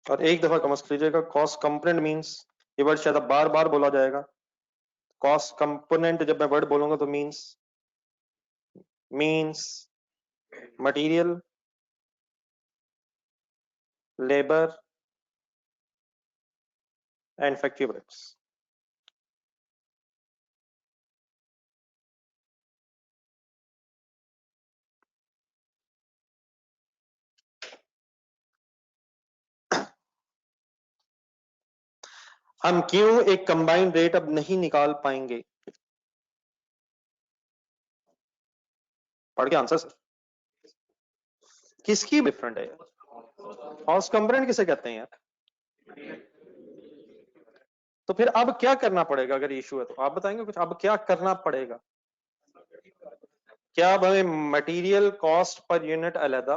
और एक दफा कम लीजिएगा, cost component means ये word शायद बार बार बोला जाएगा, cost component जब मैं वर्ड बोलूंगा तो means material, labour and factory overheads. हम क्यों एक कंबाइंड रेट अब नहीं निकाल पाएंगे? पढ़ के आंसर सर। किसकी डिफरेंट है यार? कॉस्ट कंपोनेंट किसे कहते हैं यार? तो फिर अब क्या करना पड़ेगा अगर इशू है तो आप बताएंगे कुछ, अब क्या करना पड़ेगा? क्या अब हमें मटेरियल कॉस्ट पर यूनिट अलग,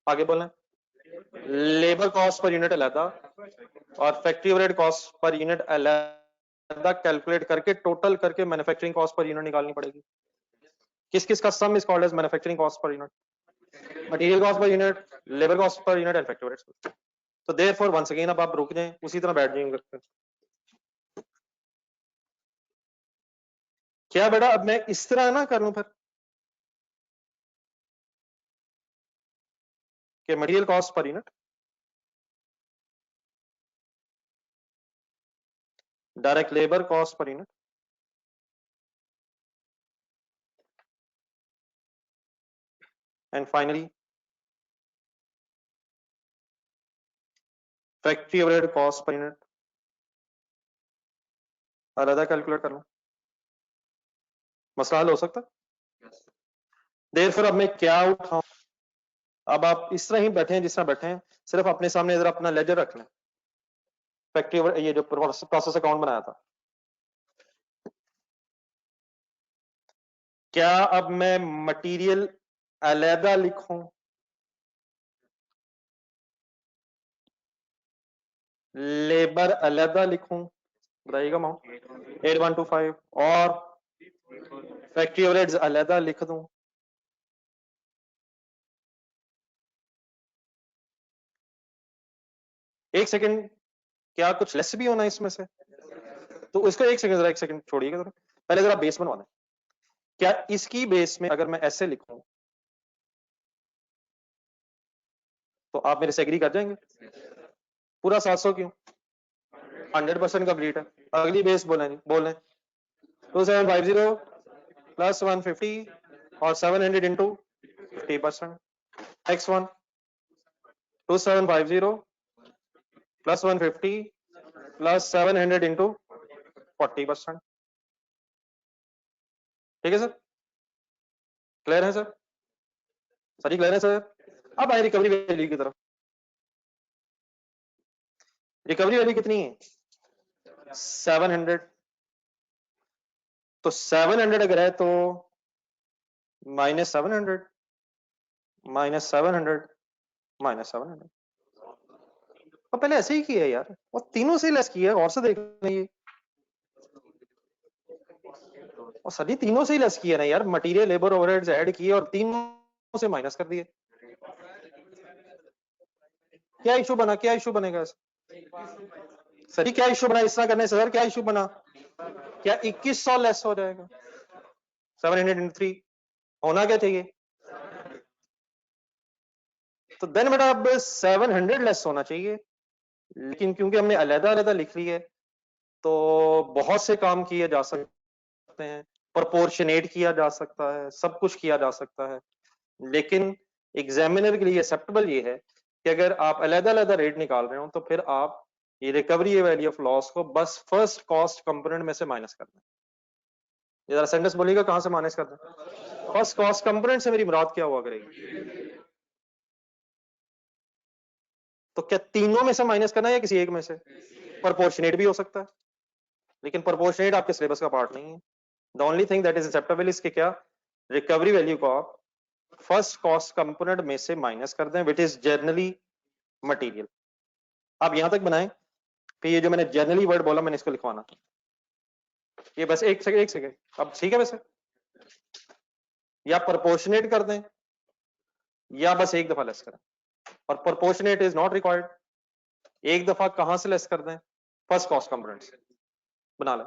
आगे बोलें, लेबर कॉस्ट पर यूनिट अलग और factory overhead cost per unit अलग कैलकुलेट करके टोटल करके मैन्युफैक्चरिंग कॉस्ट पर यूनिट निकालनी पड़ेगी? किस किस का sum is called as manufacturing cost per unit? Material cost per unit, labour cost per unit and factory overheads. तो देयरफॉर वंस अगेन अब आप रुक जाएं, उसी तरह बैठ जाएंगे। क्या बेटा अब मैं इस तरह ना करूं फिर कि material cost per unit, direct labour cost per unit, and finally factory overhead cost per unit अलग कैलकुलेट कर लो? मसला हल हो सकता है? देयरफॉर अब मैं क्या उठाऊं? अब आप इस तरह ही बैठे हैं जिस तरह बैठे हैं, सिर्फ अपने सामने इधर अपना लेजर रख लें, फैक्ट्री ये जो प्रोसेस अकाउंट बनाया था। क्या अब मैं मटेरियल अलहदा लिखूं, लेबर अलहदा लिखूं? बताइएगा अमाउंट 8125, और फैक्ट्री ओवरहेड्स अलहदा लिख दूं? एक सेकंड, क्या कुछ लेस भी होना है इसमें से? तो इसको एक सेकंड, जरा एक सेकंड छोड़िएगा जरा, पहले जरा बेस बनवाना है। क्या इसकी बेस में अगर मैं ऐसे लिखूं तो आप मेरे से एग्री कर जाएंगे? पूरा 700 क्यों? 100% कंप्लीट है। अगली बेस बोलें 2750 प्लस 150 और 700 into 50%। Next one 2750 plus 150 plus 700 into 40%। ठीक है सर? क्लियर है सर? सर क्लियर है सर? अब आए रिकवरी वैल्यू की तरफ। रिकवरी वैल्यू कितनी है? 700। तो 700 अगर है तो -700 -700 -700। और पहले ऐसे ही किया है यार, और तीनों से लेस किया है, और से देख नहीं। और सभी तीनों से ही लेस किया ना यार, मटेरियल लेबर ओवरहेड्स ऐड किए और तीनों से माइनस कर दिए। क्या इशू बना, क्या इशू बनेगा सर? क्या इशू बना इस तरह करने से सर? क्या इशू बना? क्या 2100 लेस हो जाएगा? 703 होना क्या चाहिए? तो देन बेटा अब 700 लेस होना चाहिए, लेकिन क्योंकि हमने अलग अलग लिख ली है तो बहुत से काम किए जा सकते हैं, प्रोपोर्शनेट किया जा सकता है, सब कुछ किया जा सकता है। लेकिन एग्जामिनर के लिए एक्सेप्टेबल ये है कि अगर आप अलग अलग रेट निकाल रहे हो तो फिर आप ये रिकवरी वैल्यू ऑफ लॉस को बस फर्स्ट कॉस्ट कंपोनेंट में से माइनस करना है। ये जरा सेंटेंस बोलिएगा, कहां से माइनस करना है? फर्स्ट कॉस्ट कंपोनेंट से मेरी मुराद क्या हुआ करेगी? तो क्या तीनों में से माइनस करना है या किसी एक में से? प्रोपोर्शनेट भी हो सकता है, लेकिन प्रोपोर्शनेट आपके सिलेबस का पार्ट नहीं है। The only thing that is acceptable इसके क्या, रिकवरी वैल्यू को आप फर्स्ट कॉस्ट कंपोनेंट में से माइनस कर दें, विच इज जनरली मटेरियल। आप यहां तक बनाएं, फिर ये जो मैंने जनरली वर्ड बोला मैंने इसको लिखवाना, ये बस एक सेकंड एक सेकंड। अब ठीक है वैसे, या प्रोपोर्शनेट कर दें या बस एक दफा लेस करें, और प्रोपोर्शनेट इज नॉट रिक्वायर्ड। एक दफा कहां से लेस कर दें? फर्स्ट कॉस्ट कंपोनेंट से। बना लें।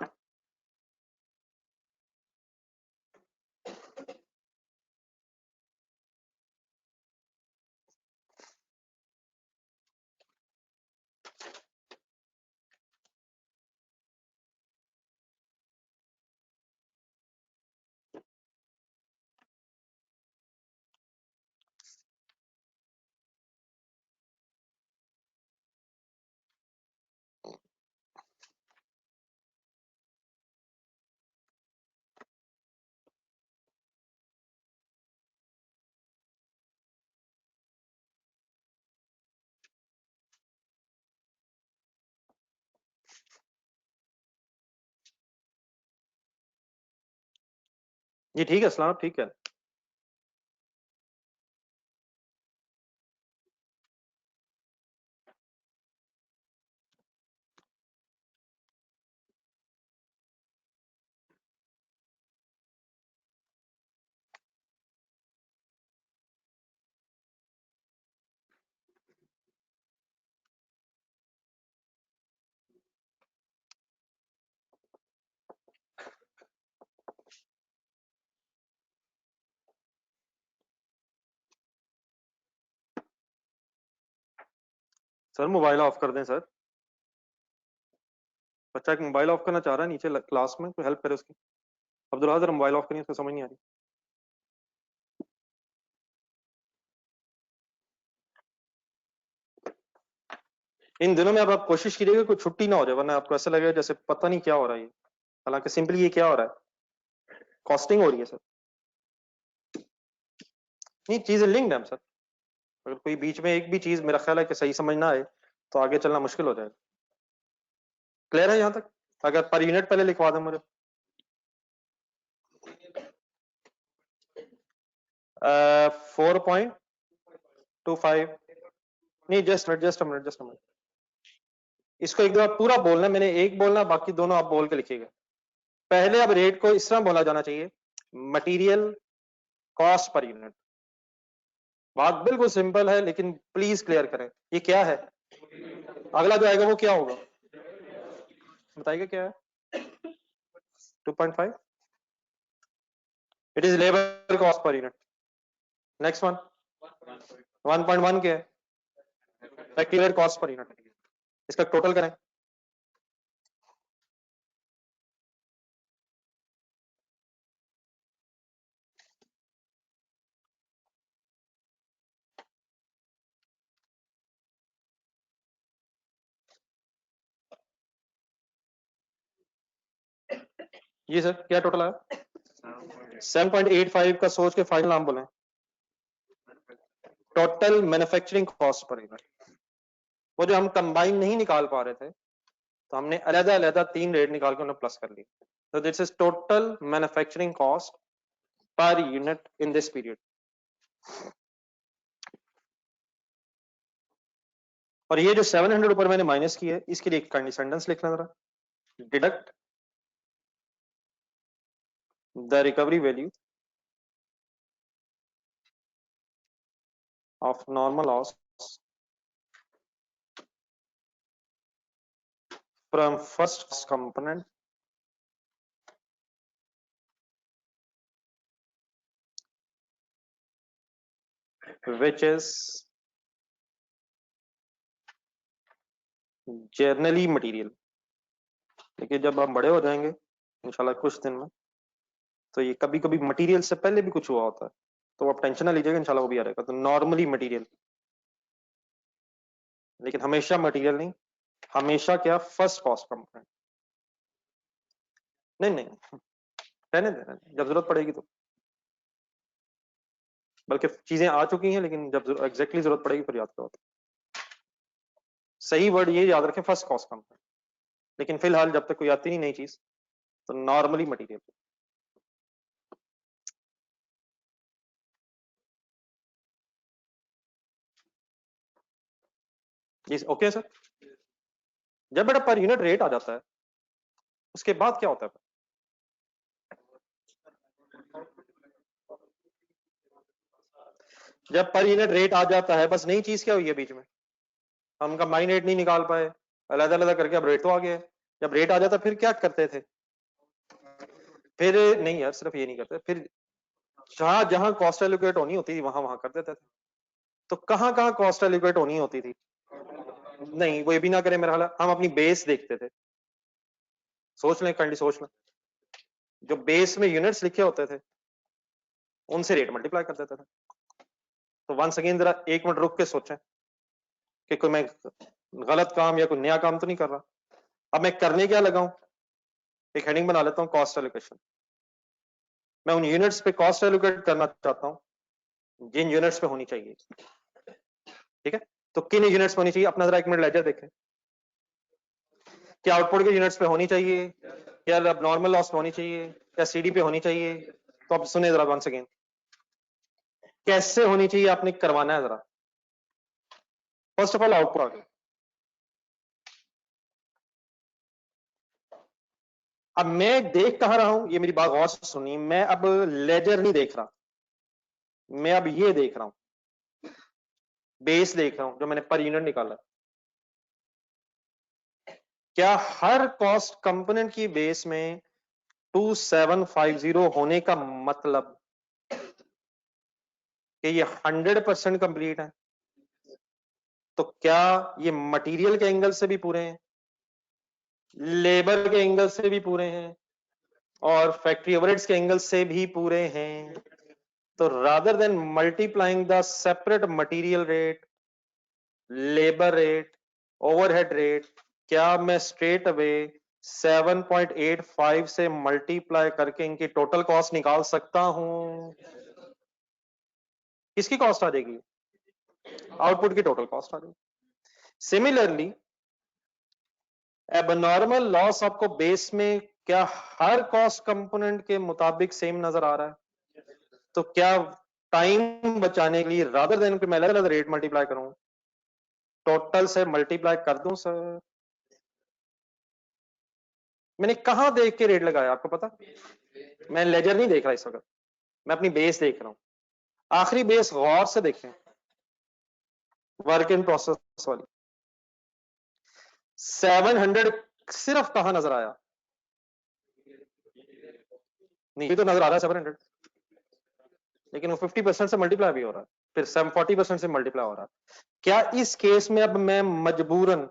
जी ठीक है सलाम, ठीक है। सर मोबाइल ऑफ कर दें सर। बच्चा एक मोबाइल ऑफ करना चाह रहा है नीचे क्लास में, कोई हेल्प करे उसकी। अब्दुल हाजिर मोबाइल ऑफ करिए, उसको समझ नहीं आ रही। इन दिनों में अब आप कोशिश कीजिएगा कोई छुट्टी ना हो जाए, वरना आपको ऐसा लगेगा जैसे पता नहीं क्या हो रहा है ये। हालांकि सिंपली ये क्या हो रहा है, कॉस्टिंग हो रही है सर। नहीं, चीजें लिंक्ड है सर। अगर कोई बीच में एक भी चीज मेरा ख्याल है कि सही समझ ना आए तो आगे चलना मुश्किल हो जाएगा। क्लियर है यहाँ तक? अगर पर यूनिट पहले लिखवा दें मुझे। 4.25। नहीं, जस्ट अ मिनट। इसको एक दो आप पूरा बोलना, मैंने एक बोलना, बाकी दोनों आप बोल के लिखिएगा। पहले अब रेट को इस तरह बोला जाना चाहिए, मटेरियल कॉस्ट पर यूनिट। बात बिल्कुल सिंपल है, लेकिन प्लीज क्लियर करें ये क्या है। अगला जो आएगा वो क्या होगा, बताइएगा क्या है। 2.5, it is labour cost per unit. Next one 1.1 क्या है, फैक्ट्री कॉस्ट पर यूनिट। इसका टोटल करें। जी सर, क्या टोटल आया? 7.85 का सोच के फाइनल नाम बोले। Total manufacturing cost per unit. वो जो हम कंबाइन नहीं निकाल पा रहे थे, तो हमने अलग अलग 3 रेट निकाल के उन्हें प्लस कर लिया। तो this is total manufacturing cost per unit in this period. और ये जो 700 ऊपर मैंने माइनस की है, इसके लिए एक सेंटेंस लिखना जरा। Deduct the recovery value of normal loss from first component which is generally material। देखिए जब हम बड़े हो जाएंगे इंशाल्लाह कुछ दिन में, तो ये कभी कभी मटेरियल से पहले भी कुछ हुआ होता है, तो आप टेंशन ना लीजिएगा, इंशाल्लाह वो भी आ जाएगा। तो नॉर्मली मटेरियल, लेकिन हमेशा मटेरियल नहीं, हमेशा क्या, फर्स्ट कॉस्ट कंपोनेंट। नहीं नहीं, रहने देना, जब जरूरत पड़ेगी तो। बल्कि चीजें आ चुकी हैं, लेकिन जब एग्जैक्टली जरूरत पड़ेगी फिर याद करो। सही वर्ड ये याद रखें, फर्स्ट कॉस्ट कंपोनेंट। लेकिन फिलहाल जब तक कोई आती नहीं नई चीज, तो नॉर्मली मटेरियल। जी ओके सर। जब बेटा पर यूनिट रेट आ जाता है, उसके बाद क्या होता है? जब पर यूनिट रेट आ जाता है, बस नई चीज क्या हुई है बीच में, हम कंबाइन रेट नहीं निकाल पाए, अलग अलग करके अब रेट तो आ गया है। जब रेट आ जाता फिर क्या करते थे? फिर नहीं यार, सिर्फ ये नहीं करते, फिर जहां जहां कॉस्ट एलोकेट होनी होती थी वहां वहां कर देते थे। तो कहां कहां कॉस्ट एलोकेट होनी होती थी? नहीं, वो ये भी ना करें मेरा हाल, हम अपनी बेस देखते थे। सोच लें, काइंडली सोच लें। जो बेस में यूनिट्स लिखे होते थे, उनसे रेट मल्टीप्लाई कर देते थे। तो वंस अगेन जरा 1 मिनट रुक के सोचें कि कोई मैं गलत काम या कोई नया काम तो नहीं कर रहा। अब मैं करने क्या लगा हूं, एक हेडिंग बना लेता हूं, कॉस्ट एलोकेशन। मैं उन यूनिट्स पे कॉस्ट एलोकेट करना चाहता हूं जिन यूनिट्स पे होनी चाहिए। ठीक है, तो किन यूनिट्स पे होनी चाहिए, अपना जरा 1 मिनट लेजर देखें। क्या आउटपुट के यूनिट्स पे होनी चाहिए, क्या नॉर्मल लॉस पे होनी चाहिए, क्या सीडी पे होनी चाहिए? तो अब सुने जरा वंस अगेन, कैसे होनी चाहिए आपने करवाना है जरा। फर्स्ट ऑफ ऑल आउटपुट, अब मैं देख कहां रहा हूं, ये मेरी बात गौर से सुनिए, मैं अब लेजर नहीं देख रहा, मैं अब ये देख रहा हूं, बेस देख रहा हूं जो मैंने पर यूनिट निकाला। क्या हर कॉस्ट कंपोनेंट की बेस में 2750 होने का मतलब कि ये 100% कंप्लीट है? तो क्या ये मटेरियल के एंगल से भी पूरे हैं, लेबर के एंगल से भी पूरे हैं, और फैक्ट्री ओवरहेड्स के एंगल से भी पूरे हैं? तो rather then multiplying the separate material rate, labour rate, overhead rate, क्या मैं स्ट्रेट अवे 7.85 से मल्टीप्लाई करके इनकी टोटल कॉस्ट निकाल सकता हूं? किसकी कॉस्ट आ जाएगी? आउटपुट की टोटल कॉस्ट आ जाएगी। सिमिलरली एबनॉर्मल लॉस आपको बेस में क्या हर कॉस्ट कंपोनेंट के मुताबिक सेम नजर आ रहा है? तो क्या टाइम बचाने के लिए रादर देन कि मैं अलग अलग रेट मल्टीप्लाई करूं, टोटल से मल्टीप्लाई कर दूं सर? मैंने कहां देख के रेट लगाया आपको पता? मैं लेजर नहीं देख रहा इस वक्त, मैं अपनी बेस देख रहा हूं। आखिरी बेस गौर से देखें, वर्क इन प्रोसेस वाली 700 सिर्फ कहां नजर आया? नहीं, ये तो नजर आ रहा है 700, लेकिन वो 50% से मल्टीप्लाई भी हो रहा है, फिर 40% से मल्टीप्लाई हो रहा है। क्या इस केस में अब मैं मजबूरन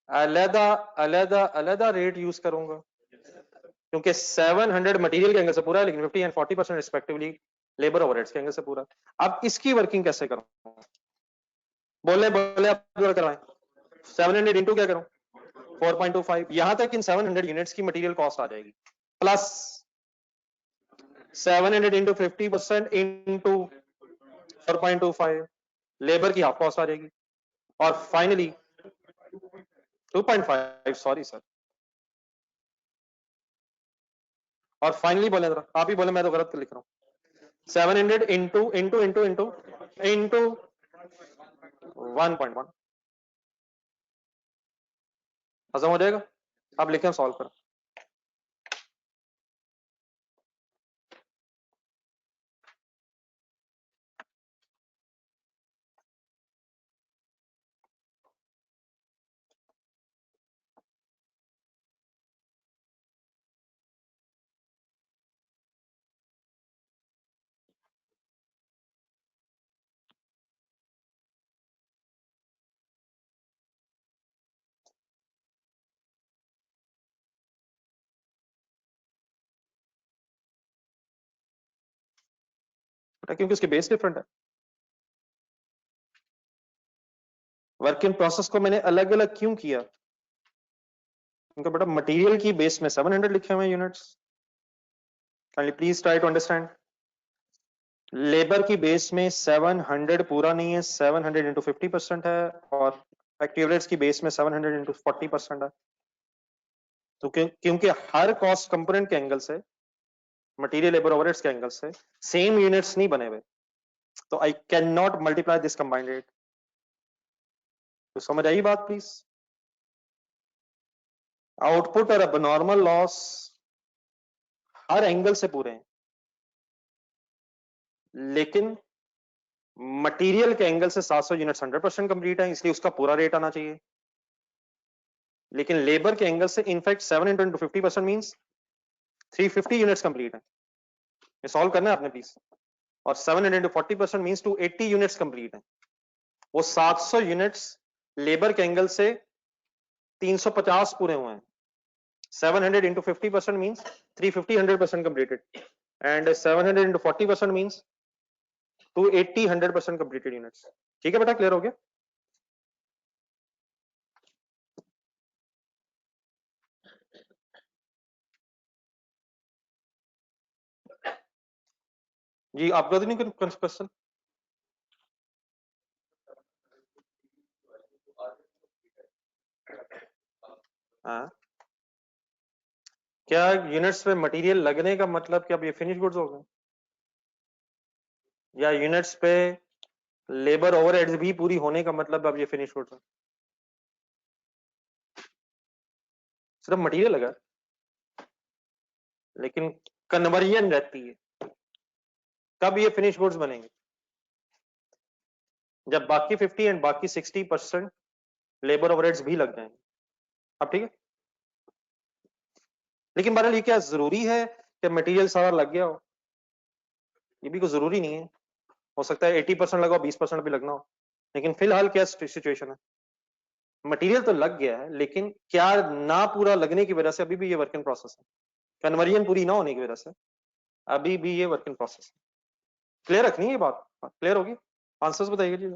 अलहदा अलहदा अलहदा रेट यूज करूंगा? क्योंकि 700 मटेरियल के एंगल से पूरा है, लेकिन 50 एंड 40% रिस्पेक्टिवली लेबर ओवरहेड्स के एंगल से पूरा। अब इसकी वर्किंग कैसे करूं? बोले बोले आप करवाएं। 700 इंटू क्या करूं? 4.25, यहां तक इन 700 यूनिट्स की मटेरियल कॉस्ट आ जाएगी, प्लस 700 इंटू 50% इंटू 4.25 लेबर की हाफ कॉस्ट आ जाएगी, और फाइनली 2.5, सॉरी सर, और फाइनली बोले जरा आप ही बोले, मैं तो गलत लिख रहा हूं। 700 into into into into into 1.1 खत्म हो जाएगा। आप लिखें, सॉल्व करो। क्योंकि उसके बेस डिफरेंट है। वर्क इन प्रोसेस को मैंने अलग अलग क्यों किया? क्योंकि बेटा मटेरियल की बेस में 700 लिखे हुए units, please try to understand. Labour की बेस में 700 पूरा नहीं है, 700 इंटू 50% है, और एक्टिवेट्स की बेस में 700 इंटू 40% है। तो क्योंकि हर कॉस्ट कंपोनेंट के एंगल से, मटेरियल लेबर ओवरहेड्स के एंगल से सेम यूनिट्स नहीं बने हुए, तो I can not multiply this combined rate. तो समझ आई बात प्लीज? आउटपुट और एबनॉर्मल लॉस हर एंगल से पूरे हैं, लेकिन मटेरियल के एंगल से 700 यूनिट्स 100% कंप्लीट है, इसलिए उसका पूरा रेट आना चाहिए। लेकिन लेबर के एंगल से in fact 700 into 50% means 350 units complete है। ये सॉल्व करना है आपने प्लीज। और 700 इंटू 40% मीन्स 280 यूनिट्स कंप्लीट है। वो 700 यूनिट्स लेबर के एंगल से 350 पूरे हुए हैं। 700 into 50% means 350 100% completed, and 700 into 40% means 280 100% completed units. ठीक है बेटा, क्लियर हो गया? जी आपका तो नहीं क्वेश्चन? हाँ क्या यूनिट्स पे मटेरियल लगने का मतलब कि अब ये फिनिश गुड्स हो गए, या यूनिट्स पे लेबर ओवरहेड्स भी पूरी होने का मतलब अब ये फिनिश गुड्स है? सिर्फ मटेरियल लगा, लेकिन कन्वर्जन रहती है। कब ये फिनिश गुड्स बनेंगे? जब बाकी 50 एंड बाकी 60% लेबर ओवरहेड्स भी लग जाएंगे। अब ठीक है, लेकिन बहरहाल ये क्या जरूरी है कि मटेरियल सारा लग गया हो? ये भी कोई जरूरी नहीं है, हो सकता है 80% लगा हो, 20% भी लगना हो। लेकिन फिलहाल क्या सिचुएशन है, मटेरियल तो लग गया है, लेकिन क्या ना पूरा लगने की वजह से अभी भी ये वर्क इन प्रोसेस है, कन्वर्जन पूरी ना होने की वजह से अभी भी ये वर्क इन प्रोसेस है। क्लियर रखनी है ये बात, क्लियर होगी? आंसर्स बताइए जी,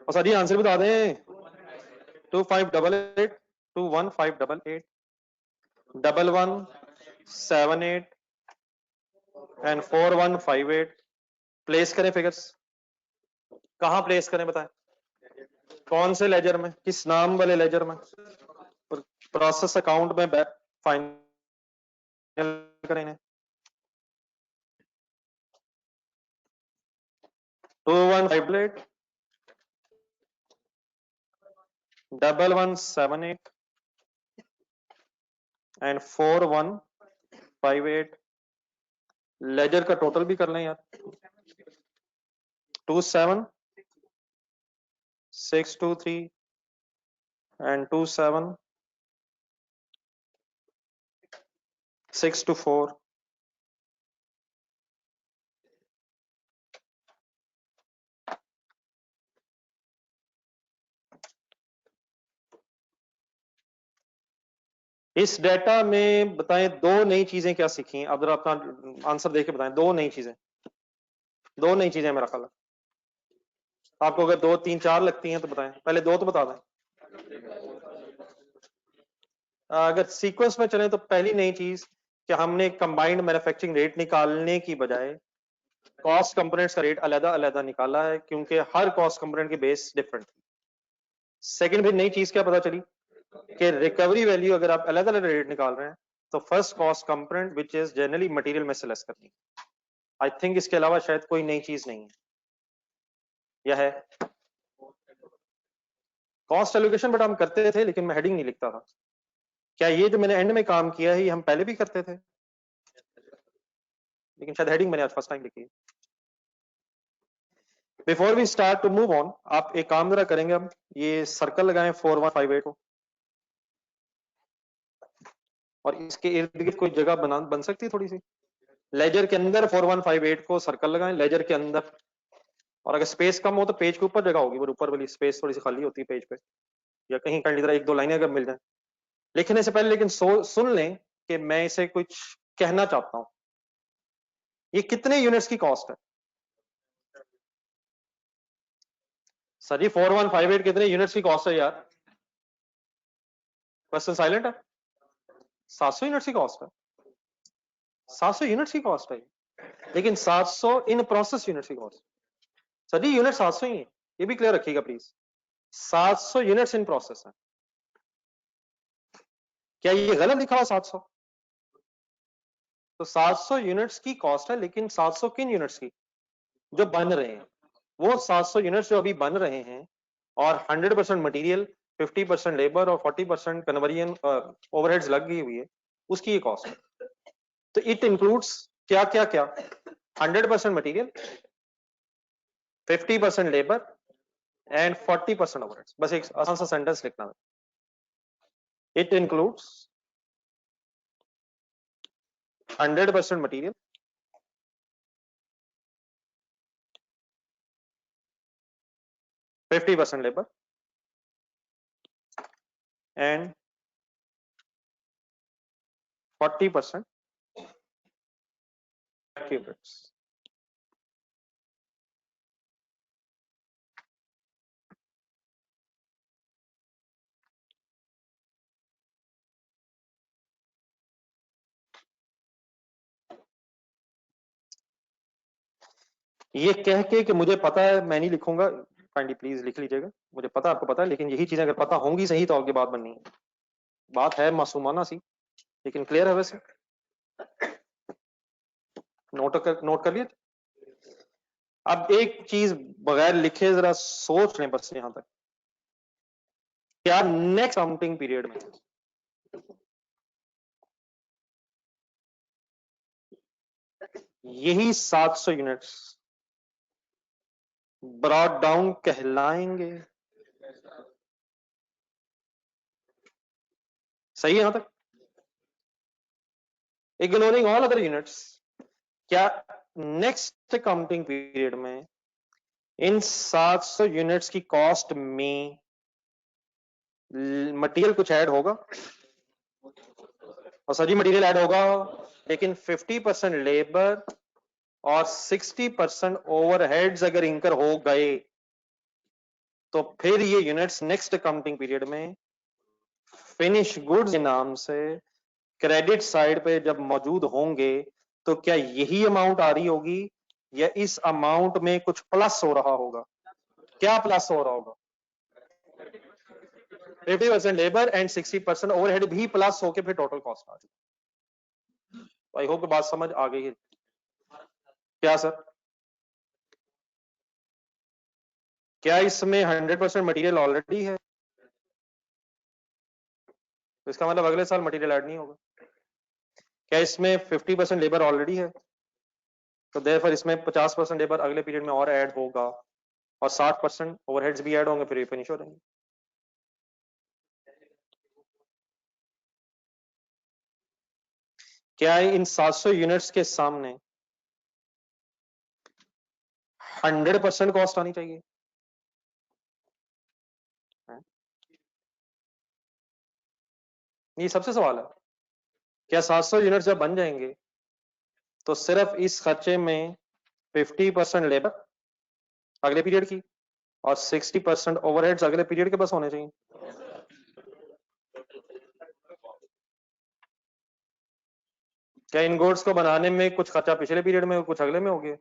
और सर जी आंसर बता दें। 2588, 21588, 1178 एंड 4158। प्लेस करें फिगर्स, कहां प्लेस करें बताएं? कौन से लेजर में, किस नाम वाले लेजर में? प्रोसेस अकाउंट में फाइनल करें इन्हें। 2158, 1178 एंड 4158। लेजर का टोटल भी कर लें यार, 27623 एंड 27624। इस डेटा में बताएं दो नई चीजें क्या सीखी? अब जरा अपना आंसर देके बताएं, दो नई चीजें, दो नई चीजें मेरा ख्याल है। आपको अगर 2 3 4 लगती हैं तो बताएं, पहले दो तो बता दें। अगर सीक्वेंस में चले तो पहली नई चीज कि हमने कंबाइंड मैन्युफैक्चरिंग रेट निकालने की बजाय कॉस्ट कंपोनेंट्स का रेट अलग अलग निकाला है, क्योंकि हर कॉस्ट कंपोनेंट की बेस डिफरेंट। सेकंड भी नई चीज क्या पता चली कि रिकवरी वैल्यू अगर आप अलग अलग रेट निकाल रहे हैं तो first cost component which is generally material में से लेस करनी। आई थिंक इसके अलावा शायद कोई नई चीज नहीं है, यह है कॉस्ट एलोकेशन। बट हम करते थे लेकिन मैं हेडिंग नहीं लिखता था। क्या ये जो मैंने एंड में काम किया है ये हम पहले भी करते थे, लेकिन शायद हेडिंग मैंने आज फर्स्ट टाइम लिखी है। Before we start to move on, आप एक काम जरा करेंगे, हम ये सर्कल लगाएं 4158 को, और इसके इर्द गिर्द कोई जगह बन सकती है थोड़ी सी। लेजर के अंदर 4158 को सर्कल लगाएं, लेजर के अंदर। और अगर स्पेस कम हो तो पेज के ऊपर जगह होगी, वो ऊपर वाली स्पेस थोड़ी सी खाली होती है पेज पे, या कहीं कहीं एक दो लाइनें अगर मिल जाए लिखने से पहले। लेकिन सुन लें कि मैं इसे कुछ कहना चाहता हूं। ये कितने यूनिट्स की कॉस्ट है? सर जी 4158 कितने यूनिट्स की कॉस्ट है यार? क्वेश्चन साइलेंट है। 700 यूनिट्स की कॉस्ट है, 700 यूनिट्स की कॉस्ट है, लेकिन 700 इन प्रोसेस यूनिट्स की कॉस्ट। सर जी यूनिट 700 ही है, ये भी क्लियर रखिएगा प्लीज। 700 यूनिट्स इन प्रोसेस है। क्या ये गलत लिखा हुआ 700? तो 700 यूनिट्स की कॉस्ट है, लेकिन 700 किन यूनिट्स की? जो बन रहे हैं, वो 700 यूनिट्स जो अभी बन रहे हैं, और 100% मटेरियल, 50% लेबर और 40% कन्वर्जन ओवरहेड्स लग गई हुई है, उसकी ये कॉस्ट है। तो इट इंक्लूड्स क्या क्या क्या? 100% मटेरियल, 50% लेबर एंड 40% ओवरहेड्स। बस एक आसान सा सेंटेंस लिखना है, it includes 100% material, 50% labour and 40% qubits। ये कह के कि मुझे पता है मैं नहीं लिखूंगा, काइंडली प्लीज लिख लीजिएगा, मुझे पता आपको पता है, लेकिन यही चीजें अगर पता होंगी सही तो आगे बात बननी है। बात है मासूमाना सी, लेकिन क्लियर है वैसे। नोट कर लिए। अब एक चीज बगैर लिखे जरा सोच लें बस यहां तक, क्या नेक्स्ट काउंटिंग पीरियड में यही 700 यूनिट्स ब्रॉट डाउन कहलाएंगे? सही है यहां तक? इग्नोरिंग ऑल अदर यूनिट्स, क्या नेक्स्ट काउंटिंग पीरियड में इन 700 यूनिट्स की कॉस्ट में मटेरियल कुछ ऐड होगा? और सर जी मटेरियल ऐड होगा, लेकिन 50% लेबर और 60% ओवरहेड्स अगर इंकर हो गए तो फिर ये यूनिट्स नेक्स्ट काउंटिंग पीरियड में फिनिश गुड्स के नाम से क्रेडिट साइड पे जब मौजूद होंगे तो क्या यही अमाउंट आ रही होगी या इस अमाउंट में कुछ प्लस हो रहा होगा? क्या प्लस हो रहा होगा? 50% लेबर एंड 60% ओवरहेड भी प्लस होके फिर टोटल कॉस्ट आ रही। आई होप बात समझ आ गई है। क्या सर, क्या इसमें 100% मटेरियल ऑलरेडी है? तो इसका मतलब अगले साल मटेरियल ऐड नहीं होगा। क्या इसमें 50% लेबर ऑलरेडी है? तो देयरफॉर इसमें 50% लेबर अगले पीरियड में और ऐड होगा और 60% ओवरहेड्स भी ऐड होंगे, फिर ये फिनिश हो जाएंगे। क्या इन 700 यूनिट्स के सामने 100% कॉस्ट आनी चाहिए? ये सबसे सवाल है। क्या 700 यूनिट जब बन जाएंगे तो सिर्फ इस खर्चे में 50% लेबर अगले पीरियड की और 60% ओवरहेड्स अगले पीरियड के बस होने चाहिए? क्या इन गुड्स को बनाने में कुछ खर्चा पिछले पीरियड में कुछ अगले में हो गया,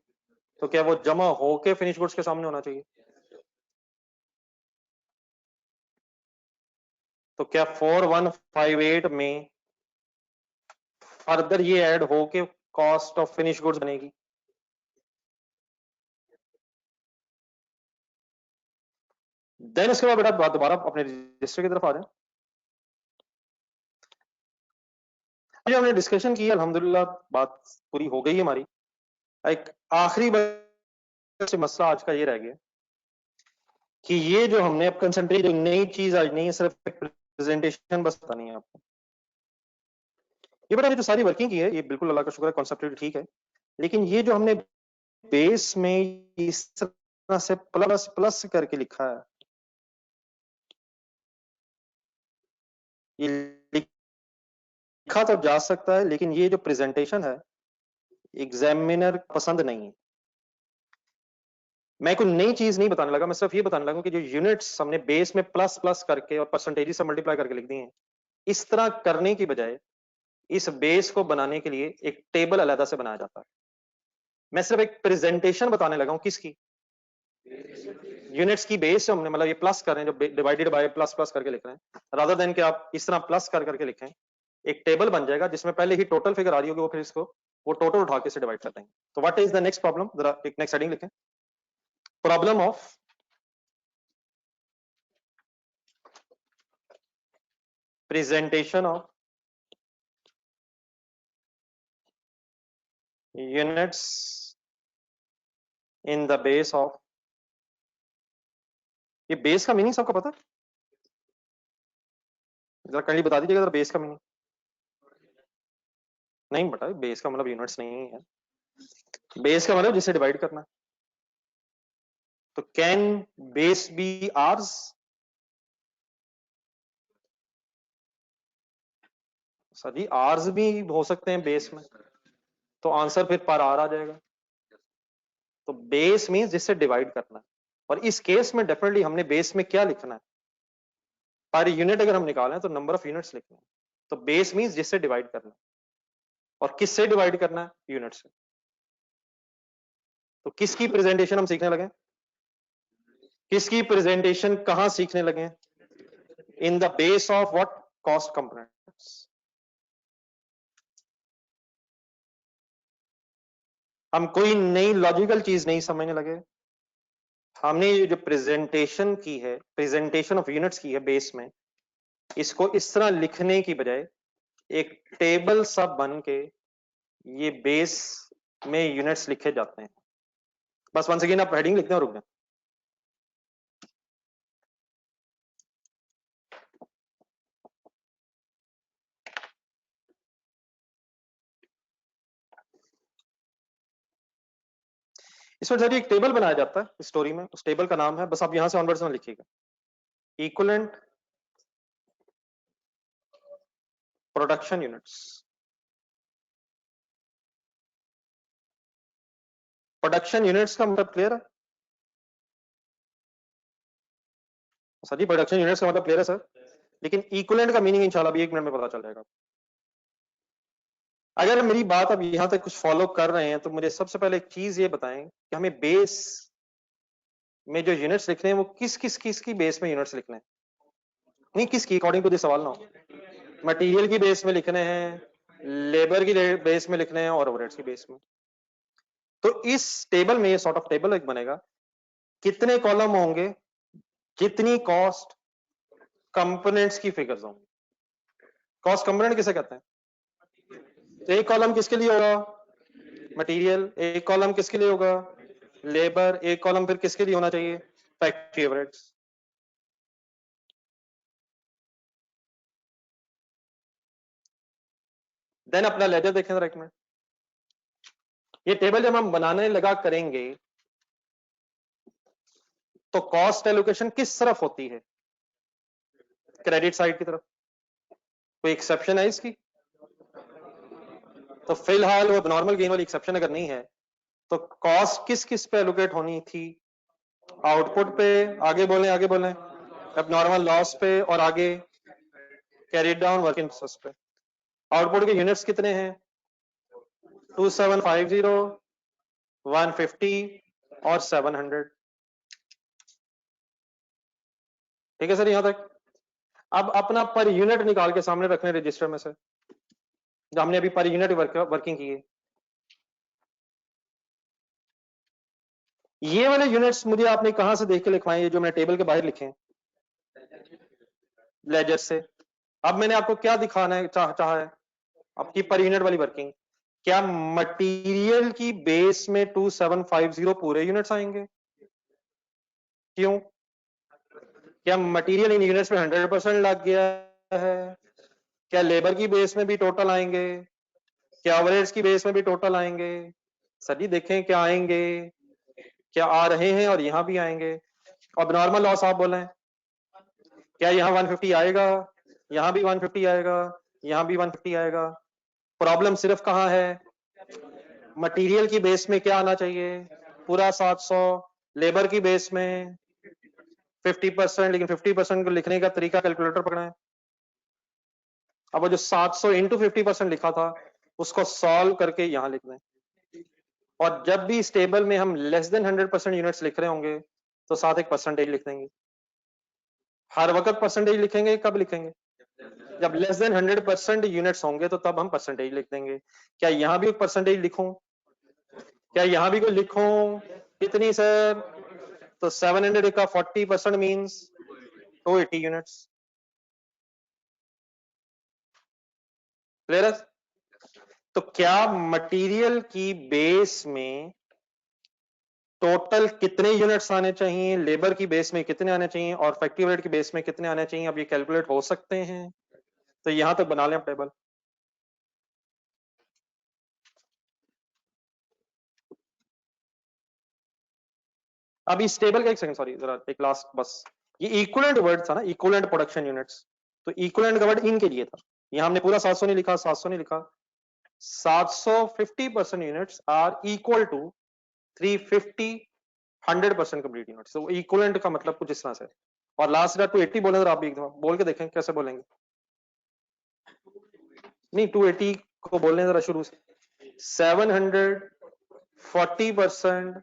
तो क्या वो जमा होके फिनिश गुड्स के सामने होना चाहिए? तो क्या 4158 में फर्दर ये ऐड होके कॉस्ट ऑफ फिनिश गुड्स बनेगी? देन इसके बाद बेटा दोबारा अपने रजिस्टर की तरफ आ जाए। जो हमने डिस्कशन की अल्हम्दुलिल्लाह बात पूरी हो गई है हमारी। एक आखिरी से मसला आज का ये रह गया कि ये जो हमने अब कंसंट्रेट, जो नई चीज आज नहीं है, सिर्फ प्रेजेंटेशन बस बतानी है आपको। ये बेटा तो सारी वर्किंग की है, ये बिल्कुल अल्लाह का शुक्र है, कॉन्सेप्ट ठीक है, लेकिन ये जो हमने बेस में इस तरह से प्लस प्लस करके लिखा है, ये लिखा तो जा सकता है लेकिन ये जो प्रेजेंटेशन है एग्जामिनर पसंद नहीं है। मैं कोई नई चीज नहीं बताने लगा, मैं सिर्फ ये बताने लगा कि जो यूनिट्स हमने बेस में प्लस प्लस करके और परसेंटेज से मल्टीप्लाई करके लिख दिए हैं, इस तरह करने की बजाय इस बेस को बनाने के लिए एक टेबल अलग से बनाया जाता है। मैं सिर्फ एक प्रेजेंटेशन बताने लगा हूं, किसकी? यूनिट्स की बेस हमने, मतलब ये प्लस कर रहे हैं, जो डिवाइडेड बाय प्लस प्लस करके लिख रहे हैं, रादर देन कि आप इस तरह प्लस कर करके लिखें। एक टेबल बन जाएगा जिसमें पहले ही टोटल फिगर आ रही होगी, वो फिर इसको वो टोटल उठा के से डिवाइड कर देंगे। तो what is the next problem, जरा एक नेक्स्ट हेडिंग लिखें, problem of presentation of units in the base of। ये बेस का मीनिंग सबको पता है? जरा कहीं बता दीजिएगा जरा बेस का मीनिंग। नहीं बता, बेस का मतलब यूनिट्स नहीं है, बेस का मतलब जिसे डिवाइड करना। तो कैन बेस बी आर्स? सर जी आर्स भी हो सकते हैं बेस में, तो आंसर फिर पर आर आ जाएगा। तो बेस मींस जिससे डिवाइड करना है, और इस केस में डेफिनेटली हमने बेस में क्या लिखना है, पर यूनिट अगर हम निकालें तो नंबर ऑफ यूनिट्स लिखना है। तो बेस मींस जिससे डिवाइड करना है, और किससे डिवाइड करना है? यूनिट से। तो किसकी प्रेजेंटेशन हम सीखने लगे? किसकी प्रेजेंटेशन कहां सीखने लगे? In the base of what? Cost components. हम कोई नई लॉजिकल चीज नहीं समझने लगे। हमने जो प्रेजेंटेशन की है, प्रेजेंटेशन ऑफ यूनिट्स की है बेस में, इसको इस तरह लिखने की बजाय एक टेबल सा बन के ये बेस में यूनिट्स लिखे जाते हैं। बस वंस अगेन आप हेडिंग लिखते हैं और रुक जाए। इसमें जब एक टेबल बनाया जाता है स्टोरी में, उस टेबल का नाम है, बस आप यहां से ऑनवर्ड्स में लिखिएगा, equivalent production units. Production units का मतलब क्लियर है सर जी? प्रोडक्शन यूनिट्स का मतलब क्लियर है सर? लेकिन इक्विवेलेंट का मीनिंग इंशाल्लाह अभी 1 मिनट में पता चल जाएगा। अगर मेरी बात अब यहां तक कुछ फॉलो कर रहे हैं तो मुझे सबसे पहले एक चीज ये बताएं कि हमें बेस में जो यूनिट्स लिखने हैं वो किस की बेस में यूनिट्स लिखने हैं? नहीं, किसकी, अकॉर्डिंग टू दिस सवाल ना, मटेरियल की बेस में लिखने हैं, लेबर की बेस में लिखने हैं और ओवरहेड्स की बेस में। तो इस टेबल में ये सॉर्ट ऑफ टेबल एक बनेगा, कितने कॉलम होंगे, कितनी कॉस्ट कंपोनेंट्स की फिगर्स होंगी। कॉस्ट कंपोनेंट किसे कहते हैं? एक कॉलम किसके लिए होगा? मटेरियल। एक कॉलम किसके लिए होगा? लेबर। एक कॉलम फिर किसके लिए होना चाहिए? Factory overheads. देन अपना लेजर देखें जरा एक मिनट। ये टेबल जब हम बनाने लगा करेंगे तो कॉस्ट एलोकेशन किस तरफ होती है? क्रेडिट साइड की तरफ। कोई एक्सेप्शन है इसकी? तो फिलहाल वो नॉर्मल गेन वाली एक्सेप्शन अगर नहीं है तो कॉस्ट किस किस पे एलोकेट होनी थी? आउटपुट पे, आगे बोलें आगे बोलें, अब नॉर्मल लॉस पे, और आगे कैरी डाउन वर्किंग प्रोसेस पे। आउटपुट के यूनिट्स कितने हैं? 2750, 150 और 700। ठीक है सर यहां तक? अब अपना पर यूनिट निकाल के सामने रखने रजिस्टर में से, जो हमने अभी पर यूनिट वर्किंग की है। ये वाले यूनिट्स मुझे आपने कहां से देख के लिखवाए? ये जो मैंने टेबल के बाहर लिखे हैं लेजर से। अब मैंने आपको क्या दिखाना है, चाहा है आपकी पर यूनिट वाली वर्किंग। क्या मटेरियल की बेस में 2750 पूरे यूनिट्स आएंगे? क्यों? क्या मटेरियल इन यूनिट्स में 100% लग गया है? क्या लेबर की बेस में भी टोटल आएंगे? क्या ओवरहेड्स की बेस में भी टोटल आएंगे? सर जी देखें क्या आएंगे, क्या आ रहे हैं, और यहां भी आएंगे। अब नॉर्मल लॉस आप बोलें, क्या यहाँ 150 आएगा, यहाँ भी 150 आएगा, यहाँ भी 150 आएगा? प्रॉब्लम सिर्फ कहाँ है? मटेरियल की बेस में क्या आना चाहिए? पूरा 700। लेबर की बेस में 50%, लेकिन 50% को लिखने का तरीका कैलकुलेटर पकड़ा है। अब वो जो 700 इंटू 50% लिखा था उसको सॉल्व करके यहां लिख दें। और जब भी इस टेबल में हम लेस देन 100% यूनिट्स लिख रहे होंगे तो साथ एक परसेंटेज लिख देंगे। हर वक्त परसेंटेज लिखेंगे? कब लिखेंगे? जब लेस देन 100% यूनिट्स होंगे तो तब हम परसेंटेज लिख देंगे। क्या यहां भी एक परसेंटेज लिखूं? क्या यहां भी कोई लिखूं? कितनी सर? तो 700 का 40% मीन्स 280 यूनिट्स। क्लियर है? तो क्या मटेरियल की बेस में टोटल कितने यूनिट्स आने चाहिए, लेबर की बेस में कितने आने चाहिए, और फैक्ट्री ओवरहेड की बेस में कितने आने चाहिए? अब ये कैलकुलेट हो सकते हैं। तो यहां तक बना लें आप टेबल। अब इस टेबल का एक सेकंड, सॉरी जरा एक लास्ट बस, ये इक्विवेलेंट वर्ड था ना, इक्विवेलेंट प्रोडक्शन यूनिट्स। तो इक्विवेलेंट का वर्ड इनके लिए था। यहां हमने पूरा 700 नहीं लिखा, 700 नहीं लिखा, 750% units are equal to 350 100% complete units. तो इक्विवेलेंट का मतलब कुछ इस तरह से। और लास्ट का 280 बोले, आप भी एक दफा बोल के देखें कैसे बोलेंगे। नहीं, 280 को बोलने जरा शुरू से। 740%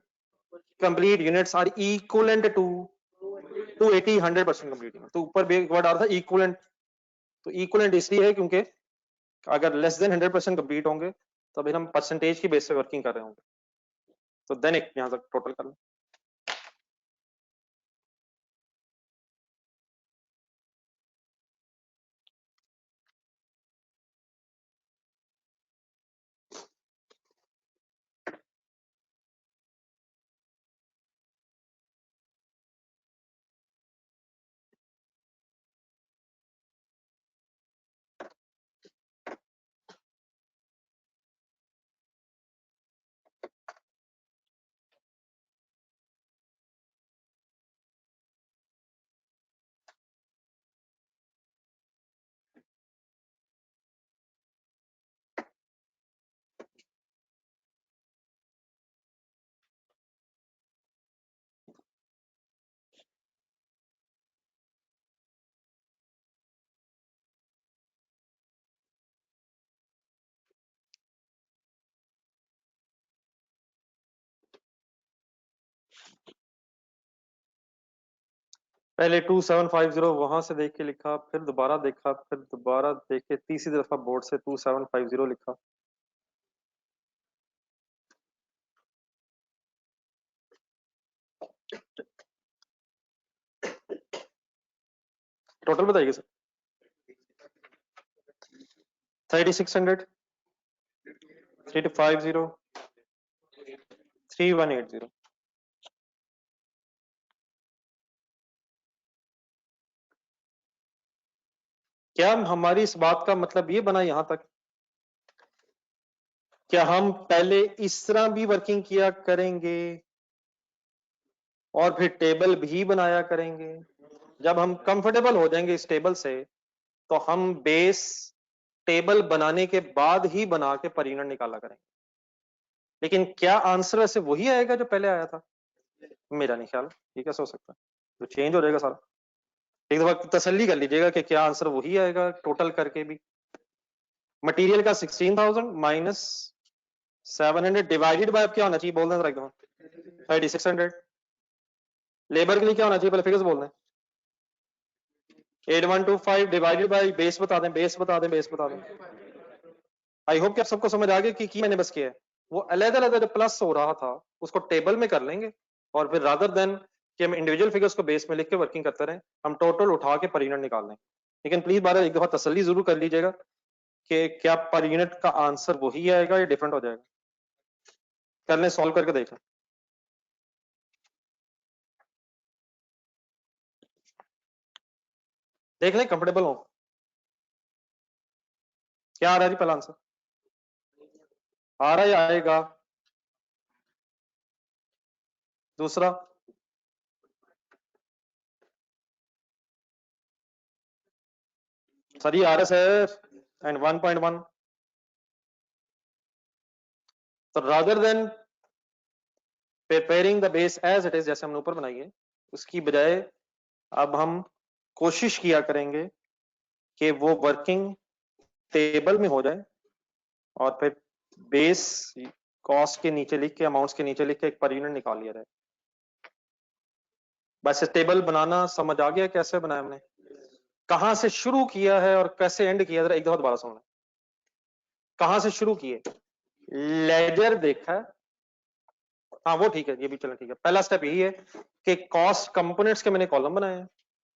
complete units are equivalent to 280 100% complete unit. तो ऊपर भी एक वर्ड आ रहा था इक्विवेलेंट, तो इक्वलेंट इसलिए है क्योंकि अगर लेस देन 100% कंप्लीट होंगे तो फिर हम परसेंटेज की बेस पे वर्किंग कर रहे होंगे, तो देन एक यहाँ तक टोटल कर लें। पहले 2750 वहां से देख के लिखा, फिर दोबारा देखा, फिर दोबारा देख के तीसरी दफा बोर्ड से 2750 लिखा। टोटल बताइए सर। 3600, 3250, 3180। क्या हमारी इस बात का मतलब ये बना यहां तक, क्या हम पहले इस तरह भी वर्किंग किया करेंगे और फिर टेबल भी बनाया करेंगे? जब हम कंफर्टेबल हो जाएंगे इस टेबल से तो हम बेस टेबल बनाने के बाद ही बना के परिणाम निकाला करेंगे। लेकिन क्या आंसर वैसे वही आएगा जो पहले आया था? मेरा नहीं ख्याल ये कैसे हो सकता है, तो चेंज हो जाएगा सारा। एक दफा तसल्ली कर लीजिएगा कि क्या आंसर वही आएगा टोटल करके भी। मटेरियल का 16,000 माइनस 700 डिवाइडेड बाय क्या होना चाहिए, बोल दें एकदम 3600। लेबर के लिए क्या होना चाहिए, पहले फिगर्स बोल दें। 8125 डिवाइडेड बाय बेस बता दें, बेस बता दें, बेस बता दें। आई होप कि आप सबको समझ आ गया कि मैंने बस किया है। वो अलग-अलग जो प्लस हो रहा था उसको टेबल में कर लेंगे और फिर रादर देन कि हम इंडिविजुअल फिगर्स को बेस में लिख के वर्किंग करते रहें, हम टोटल उठा के पर यूनिट निकाल लें। लेकिन प्लीज बार एक दफा तसल्ली जरूर कर लीजिएगा कि क्या पर यूनिट का आंसर वही आएगा या डिफरेंट हो जाएगा। कर लें, सॉल्व करके देख लें। देख लें कंफर्टेबल हो। क्या आ रहा है जी पहला आंसर? आ रहा है या आएगा? दूसरा? सर ये आर एस है एंड 1.1। तो rather than preparing the base as it is जैसे हमने ऊपर बनाई है, उसकी बजाय अब हम कोशिश किया करेंगे कि वो वर्किंग टेबल में हो जाए और फिर बेस कॉस्ट के नीचे लिख के, अमाउंट्स के नीचे लिख के एक पर यूनिट निकाल लिया जाए। बस टेबल बनाना समझ आ गया कैसे बनाया हमने, कहां से शुरू किया है और कैसे एंड किया, जरा एक दफा दोबारा सुनना। कहां से शुरू किए? लेजर देखा है, हाँ वो ठीक है, ये भी चलो ठीक है। पहला स्टेप यही है कि कॉस्ट कंपोनेंट्स के मैंने कॉलम बनाए हैं।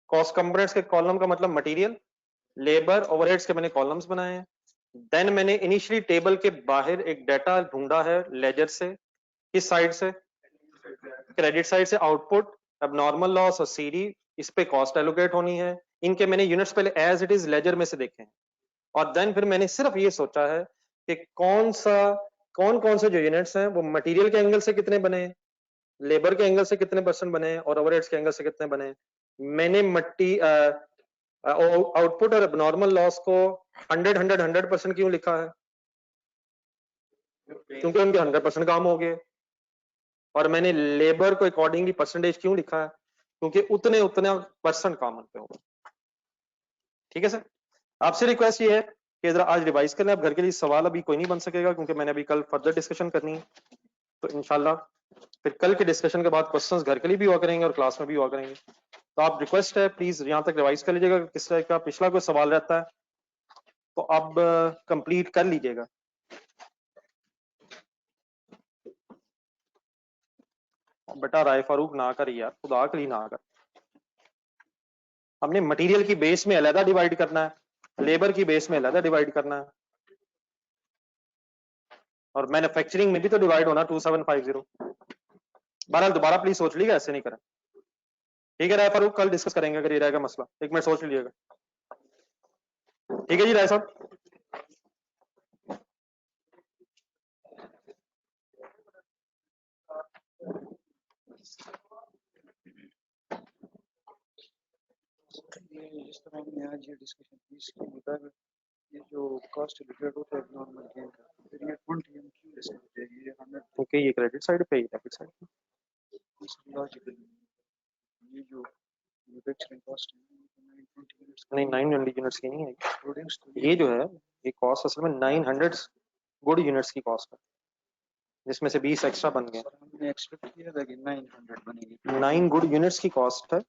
कॉस्ट कंपोनेंट्स के कॉलम का मतलब मटेरियल, लेबर, ओवरहेड्स के मैंने कॉलम्स बनाए हैं। देन मैंने इनिशियली टेबल के बाहर एक डाटा ढूंढा है लेजर से, किस साइड से? क्रेडिट साइड से। आउटपुट अब नॉर्मल लॉस और सीडी, इस पे कॉस्ट एलोकेट होनी है। इनके मैंने यूनिट्स पहले एज इट इज लेजर में से देखे हैं और देन फिर मैंने सिर्फ ये सोचा है कि कौन कौन से जो यूनिट्स हैं वो मटेरियल के एंगल से कितने बने हैं, लेबर के एंगल से कितने परसेंट बने हैं और ओवरहेड्स के एंगल से कितने बने हैं। मैंने मट्टी आउटपुट और नॉर्मल लॉस को 100% क्यों लिखा है? क्योंकि उनके 100% काम हो गए। और मैंने लेबर को अकॉर्डिंगली परसेंटेज क्यों लिखा है? क्योंकि उतने उतना परसेंट काम उन पे होगा। ठीक है सर, आपसे रिक्वेस्ट ये है कि जरा आज रिवाइज कर लें। अब घर के लिए सवाल अभी कोई नहीं बन सकेगा क्योंकि मैंने अभी कल फर्दर डिस्कशन करनी है, तो इंशाल्लाह फिर कल के डिस्कशन के बाद क्वेश्चंस घर के लिए भी हुआ करेंगे और क्लास में भी हुआ करेंगे। तो आप रिक्वेस्ट है प्लीज यहाँ तक रिवाइज कर लीजिएगा, किस तरह का पिछला कोई सवाल रहता है इसको अब कंप्लीट कर लीजिएगा। बेटा राय फारूक ना कर यार, खुदा के लिए ना कर। हमने मटेरियल की बेस में अलग डिवाइड करना है, लेबर की बेस में अलग डिवाइड करना है, और मैन्युफैक्चरिंग में भी तो डिवाइड होना 2750। बहरहाल दोबारा प्लीज सोच लीजिएगा, ऐसे नहीं करें। ठीक है राय फारूक, कल डिस्कस करेंगे अगर ये रहेगा मसला। 1 मिनट सोच लीजिएगा। ठीक है जी राय साहब। ये जिस तरह हमने आज ये डिस्कशन की, इसके मुताबिक ये जो कॉस्ट रिलेटेड होता है नॉर्मल गेन का, फिर ये 20 हम क्यों लेस करते हैं? ये 100 ओके, ये क्रेडिट साइड पे, डेबिट साइड पे। लॉजिकल। ये जो मैन्युफैक्चरिंग कॉस्ट है 920 यूनिट्स नहीं 920 यूनिट्स की नहीं है प्रोड्यूस, तो ये जो है, ये कॉस्ट असल में 900 गुड यूनिट्स की कॉस्ट है, जिसमें से 20 एक्स्ट्रा बन गए। हमने एक्सपेक्ट किया था कि 900 बनेगी। 9 गुड यूनिट्स की कॉस्ट है,